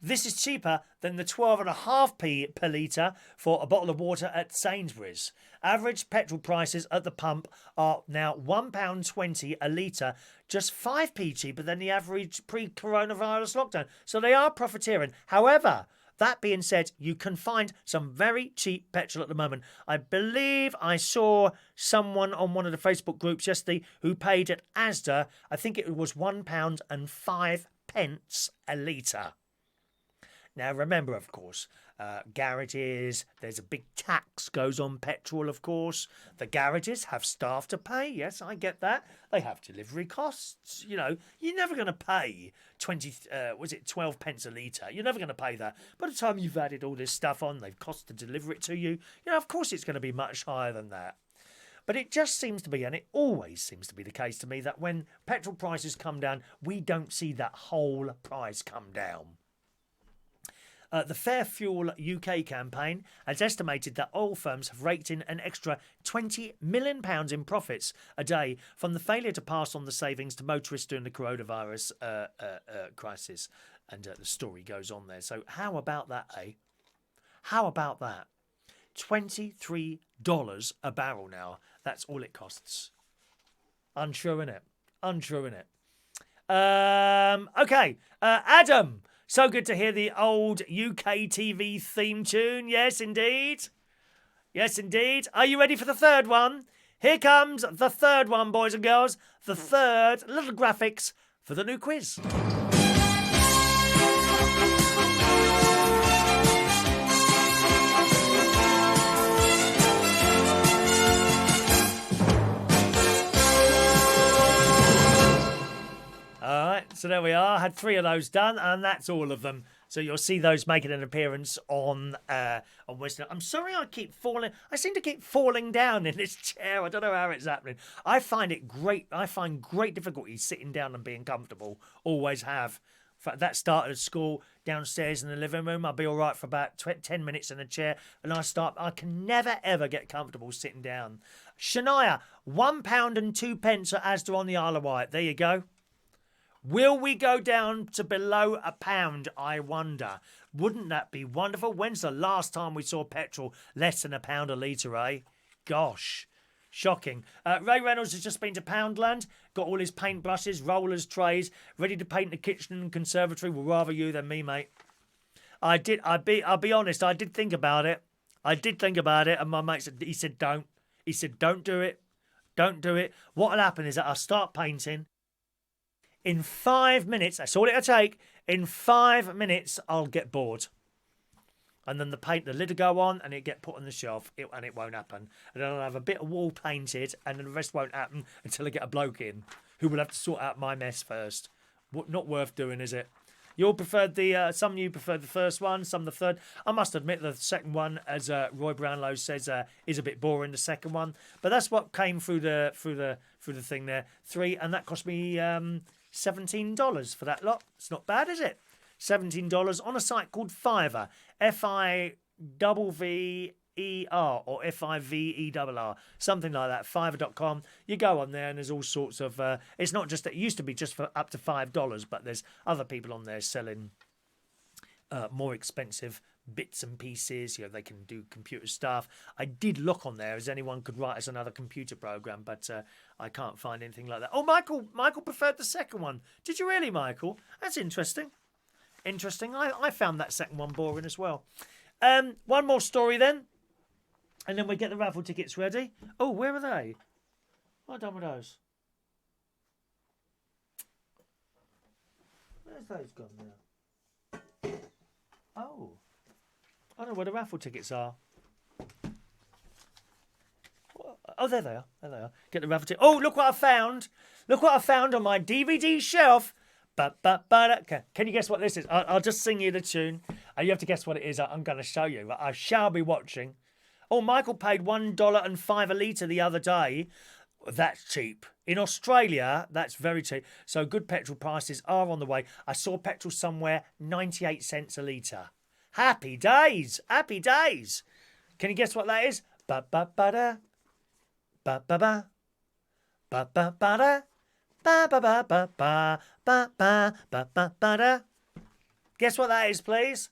S1: This is cheaper than the 12.5p per litre for a bottle of water at Sainsbury's. Average petrol prices at the pump are now £1.20 a litre, just 5p cheaper than the average pre-coronavirus lockdown. So they are profiteering. However, That being said, you can find some very cheap petrol at the moment. I believe I saw someone on one of the Facebook groups yesterday who paid at Asda, I think it was £1.05 a litre. Now, remember, of course, garages, there's a big tax goes on petrol, of course. The garages have staff to pay. Yes, I get that. They have delivery costs. You know, you're never going to pay 12 pence a litre. You're never going to pay that. By the time you've added all this stuff on, they've cost to deliver it to you. You know, of course it's going to be much higher than that. But it just seems to be, and it always seems to be the case to me, that when petrol prices come down, we don't see that whole price come down. The Fair Fuel UK campaign has estimated that oil firms have raked in an extra £20 million in profits a day from the failure to pass on the savings to motorists during the coronavirus crisis. And the story goes on there. So how about that, eh? How about that? $23 a barrel now. That's all it costs. Untrue, innit? Untrue, innit? Okay, Adam. So good to hear the old UK TV theme tune. Yes, indeed. Yes, indeed. Are you ready for the third one? Here comes the third one, boys and girls. The third little graphics for the new quiz. All right, so there we are. I had 3 of those done, and that's all of them. So you'll see those making an appearance on Western. I'm sorry I keep falling. I seem to keep falling down in this chair. I don't know how it's happening. I find it great. I find great difficulty sitting down and being comfortable. Always have. That started at school, downstairs in the living room. I'll be all right for about 10 minutes in a chair. And I can never, ever get comfortable sitting down. Shania, £1 and 2 pence at Asda on the Isle of Wight. There you go. Will we go down to below £1, I wonder? Wouldn't that be wonderful? When's the last time we saw petrol less than £1 a litre, eh? Gosh. Shocking. Ray Reynolds has just been to Poundland, got all his paintbrushes, rollers, trays, ready to paint the kitchen and conservatory. Well, rather you than me, mate. I'll be honest, I did think about it. And my mate said, he said, don't. He said, don't do it. Don't do it. What'll happen is that I'll start painting. In 5 minutes, that's all it'll take. In 5 minutes, I'll get bored. And then the lid will go on and it'll get put on the shelf and it won't happen. And then I'll have a bit of wall painted and then the rest won't happen until I get a bloke in who will have to sort out my mess first. Not worth doing, is it? You all preferred some of you preferred the first one, some the third. I must admit the second one, as Roy Brownlow says, is a bit boring, the second one. But that's what came through the thing there. 3, and that cost me $17 for that lot. It's not bad, is it? $17 on a site called Fiverr. Fiverr or Fiverr, something like that. Fiverr.com. You go on there and there's all sorts of. It's not just that. It used to be just for up to $5, but there's other people on there selling more expensive bits and pieces. You know, they can do computer stuff. I did look on there as anyone could write us another computer program, but I can't find anything like that. Oh, Michael preferred the second one. Did you really, Michael? That's interesting. I found that second one boring as well. One more story then, and then we get the raffle tickets ready. Oh, where are they? What have I done with those? Where's those gone now? Oh, I don't know where the raffle tickets are. Oh, there they are. There they are. Get the raffle ticket. Oh, look what I found. Look what I found on my DVD shelf. Can you guess what this is? I'll just sing you the tune. You have to guess what it is. I'm going to show you. I shall be watching. Oh, Michael paid $1.05 a litre the other day. That's cheap. In Australia, that's very cheap. So good petrol prices are on the way. I saw petrol somewhere 98 cents a litre. Happy days. Happy days. Can you guess what that is? Ba-ba-ba-da. Ba-ba-ba. Ba-ba-ba-da. Ba-ba-ba-ba-ba-ba-ba-ba-ba-da. Guess what that is, please?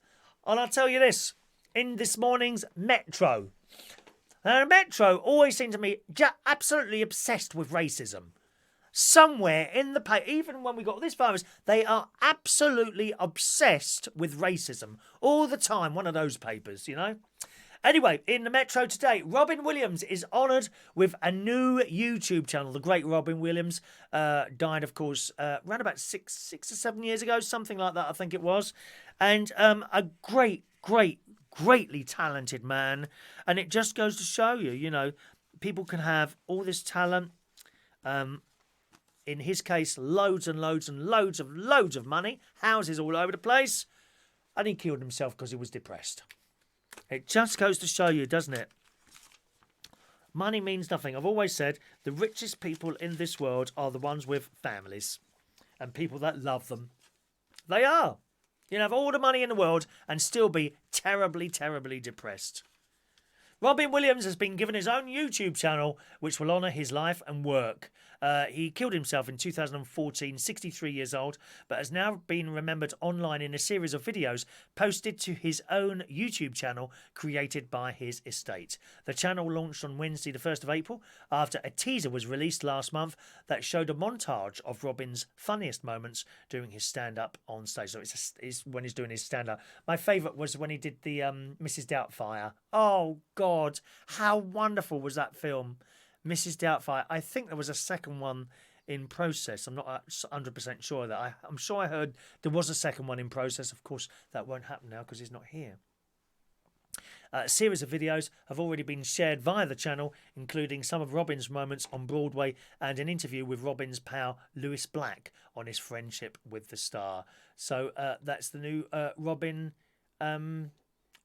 S1: And I'll tell you this. In this morning's Metro. Now, Metro always seemed to me absolutely obsessed with racism. somewhere in the paper, even when we got this virus, they are absolutely obsessed with racism all the time. One of those papers, you know. Anyway, in the Metro today, Robin Williams is honoured with a new YouTube channel. The great Robin Williams died, of course, around about six or 7 years ago, something like that, I think it was. And a greatly talented man. And it just goes to show you, you know, people can have all this talent. In his case, loads and loads of money, houses all over the place. And he killed himself because he was depressed. It just goes to show you, doesn't it? Money means nothing. I've always said the richest people in this world are the ones with families and people that love them. They are. You can have all the money in the world and still be terribly, terribly depressed. Robin Williams has been given his own YouTube channel, which will honour his life and work. He killed himself in 2014, 63 years old, but has now been remembered online in a series of videos posted to his own YouTube channel created by his estate. The channel launched on Wednesday, the 1st of April, after a teaser was released last month that showed a montage of Robin's funniest moments during his stand-up on stage. So it's when he's doing his stand-up. My favourite was when he did the Mrs. Doubtfire. Oh, God, how wonderful was that film? Mrs. Doubtfire. I think there was a second one in process. I'm not 100% sure of that. I'm sure I heard there was a second one in process. Of course, that won't happen now because he's not here. A series of videos have already been shared via the channel, including some of Robin's moments on Broadway and an interview with Robin's pal Lewis Black on his friendship with the star. So that's the new Robin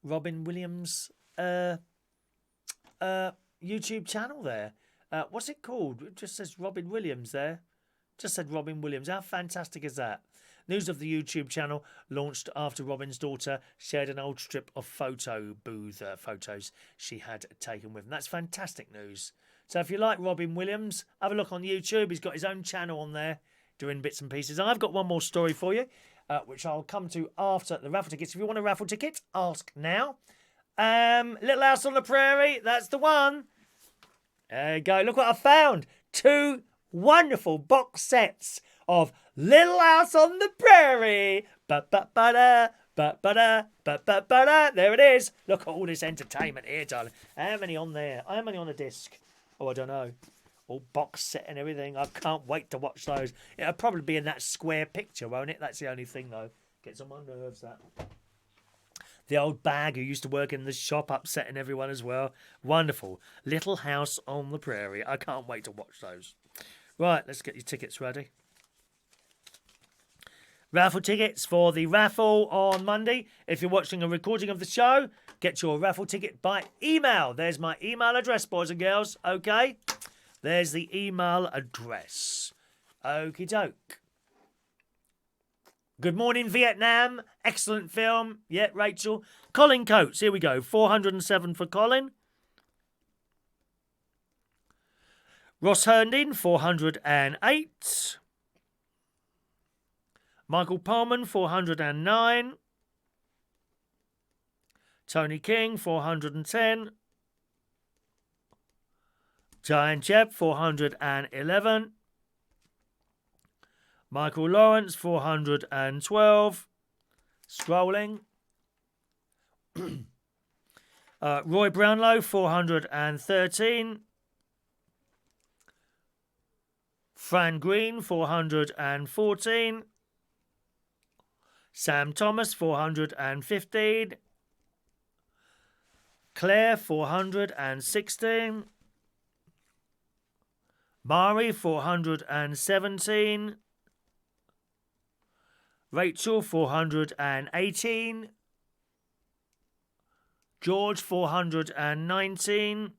S1: Williams YouTube channel there. What's it called? It just says Robin Williams there. Just said Robin Williams. How fantastic is that? News of the YouTube channel launched after Robin's daughter shared an old strip of photo booth photos she had taken with him. That's fantastic news. So if you like Robin Williams, have a look on YouTube. He's got his own channel on there doing bits and pieces. I've got one more story for you, which I'll come to after the raffle tickets. If you want a raffle ticket, ask now. Little House on the Prairie, that's the one. There you go. Look what I found. 2 wonderful box sets of Little House on the Prairie. Ba-ba-ba-da, ba-ba-da, ba-ba-ba-da. There it is. Look at all this entertainment here, darling. How many on there? How many on the disc? Oh, I don't know. All box set and everything. I can't wait to watch those. It'll probably be in that square picture, won't it? That's the only thing, though. Gets on my nerves, that. The old bag who used to work in the shop upsetting everyone as well. Wonderful. Little House on the Prairie. I can't wait to watch those. Right, let's get your tickets ready. Raffle tickets for the raffle on Monday. If you're watching a recording of the show, get your raffle ticket by email. There's my email address, boys and girls. Okay? There's the email address. Okie doke. Good Morning Vietnam. Excellent film. Yeah, Rachel. Colin Coates. Here we go. 407 for Colin. Ross Herndon. 408. Michael Pullman. 409. Tony King. 410. Giant Jeb. 411. Michael Lawrence, 412. Scrolling. Roy Brownlow, 413. Fran Green, 414. Sam Thomas, 415. Claire, 416. Mari, 417. Rachel, 418. George, 419.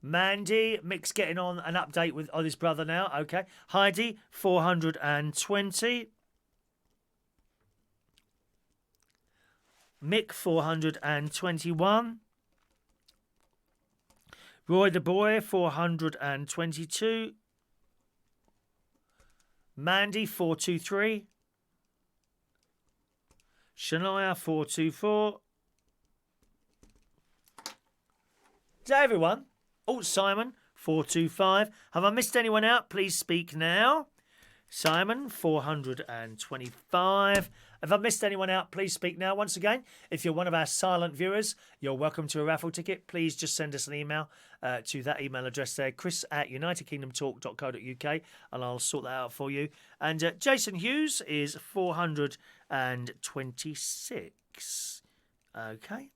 S1: Mandy, Mick's getting on an update with on his brother now. Okay. Heidi, 420. Mick, 421. Roy the Boy, 422. Mandy, 423. Shania, 424. Is that everyone? Oh, Simon, 425. Have I missed anyone out? Please speak now. Simon, 425. If I've missed anyone out, please speak now. Once again, if you're one of our silent viewers, you're welcome to a raffle ticket. Please just send us an email to that email address there, chris@unitedkingdomtalk.co.uk, and I'll sort that out for you. And Jason Hughes is 426. Okay.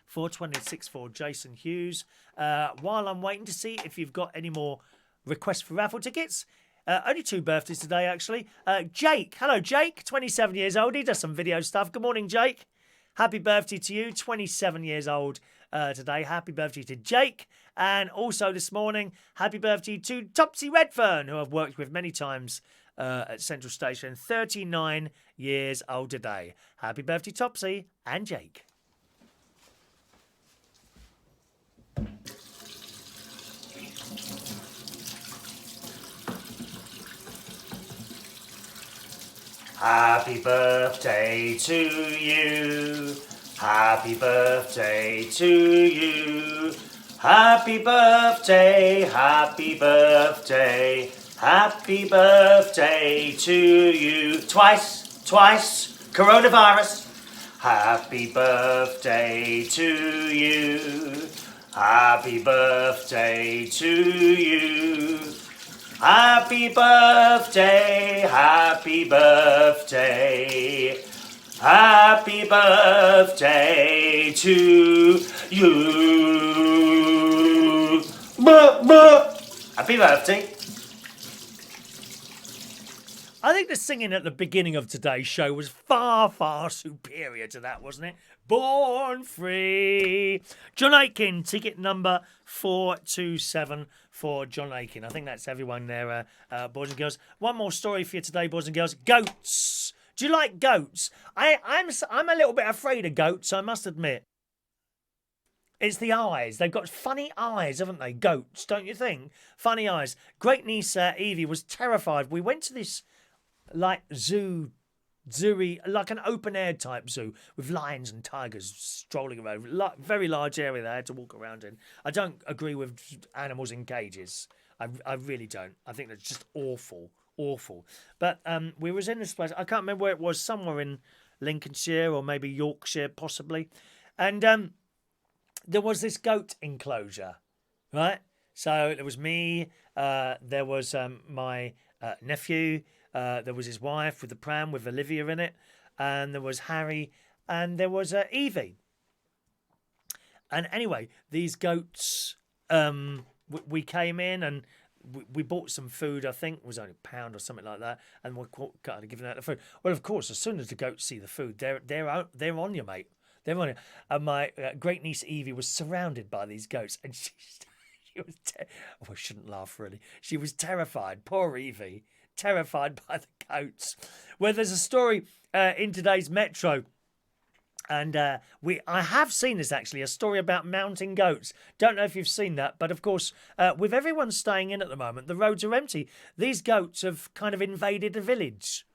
S1: 426 for Jason Hughes. While I'm waiting to see if you've got any more requests for raffle tickets. Only 2 birthdays today, actually. Jake. Hello, Jake. 27 years old. He does some video stuff. Good morning, Jake. Happy birthday to you. 27 years old today. Happy birthday to Jake. And also this morning, happy birthday to Topsie Redfern, who I've worked with many times at Central Station. 39 years old today. Happy birthday, Topsy and Jake. Happy birthday to you. Happy birthday to you. Happy birthday, happy birthday, happy birthday to you. Twice, coronavirus. Happy birthday to you. Happy birthday to you. Happy birthday, happy birthday, happy birthday to you. Happy birthday. I think the singing at the beginning of today's show was far, far superior to that, wasn't it? Born Free. John Aiken, ticket number 427 for John Aiken. I think that's everyone there, boys and girls. One more story for you today, boys and girls. Goats. Do you like goats? I'm a little bit afraid of goats, I must admit. It's the eyes. They've got funny eyes, haven't they? Goats, don't you think? Funny eyes. Great niece Evie was terrified. We went to this like zooey, like an open air type zoo with lions and tigers strolling around. Very large area they had to walk around in. I don't agree with animals in cages. I really don't. I think that's just awful. But we was in this place. I can't remember where it was. Somewhere in Lincolnshire or maybe Yorkshire, possibly. And there was this goat enclosure, right? So there was me. There was my nephew. There was his wife with the pram with Olivia in it, and there was Harry, and there was Evie. And anyway, these goats, we came in and we bought some food. I think it was only £1 or something like that, and we're kind of giving out the food. Well, of course, as soon as the goats see the food, they're on you, mate. They're on you. And my great niece Evie was surrounded by these goats, and she was. I shouldn't laugh really. She was terrified. Poor Evie. Terrified by the goats. Well, there's a story in today's Metro, and I have seen this actually, a story about mountain goats. Don't know if you've seen that, but of course, with everyone staying in at the moment, the roads are empty. These goats have kind of invaded a village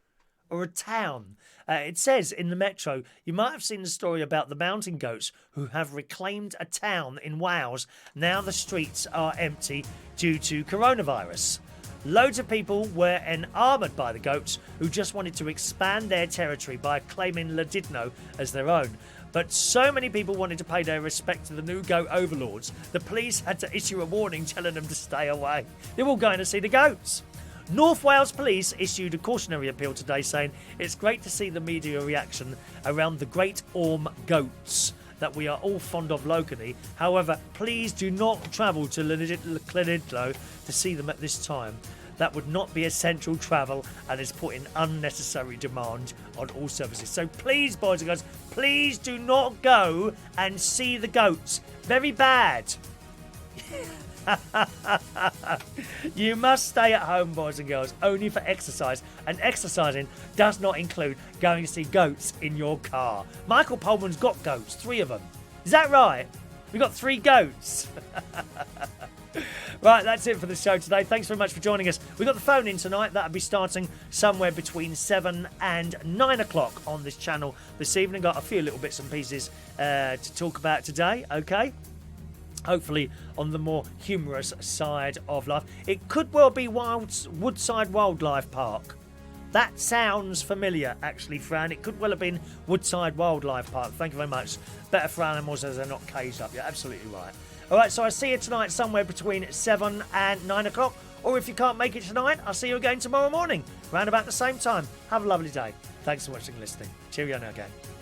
S1: or a town. It says in the Metro, you might have seen the story about the mountain goats who have reclaimed a town in Wales. Now the streets are empty due to coronavirus. Loads of people were enamoured by the goats who just wanted to expand their territory by claiming Llandudno as their own. But so many people wanted to pay their respect to the new goat overlords, the police had to issue a warning telling them to stay away. They're all going to see the goats. North Wales Police issued a cautionary appeal today saying it's great to see the media reaction around the Great Orme goats that we are all fond of locally. However, please do not travel to Llandudno to see them at this time. That would not be essential travel and is putting unnecessary demand on all services. So please, boys and girls, please do not go and see the goats. Very bad. You must stay at home, boys and girls, only for exercise. And exercising does not include going to see goats in your car. Michael Pullman's got goats, 3 of them. Is that right? We've got 3 goats. Right, that's it for the show today. Thanks very much for joining us. We've got the phone in tonight. That'll be starting somewhere between 7 and 9 o'clock on this channel this evening. Got a few little bits and pieces to talk about today, okay? hopefully on the more humorous side of life. It could well be Woodside Wildlife Park. That sounds familiar, actually, Fran. It could well have been Woodside Wildlife Park. Thank you very much. Better for animals as they're not caged up. You're absolutely right. All right, so I see you tonight somewhere between 7 and 9 o'clock. Or if you can't make it tonight, I'll see you again tomorrow morning, around about the same time. Have a lovely day. Thanks for watching and listening. Cheerio now again.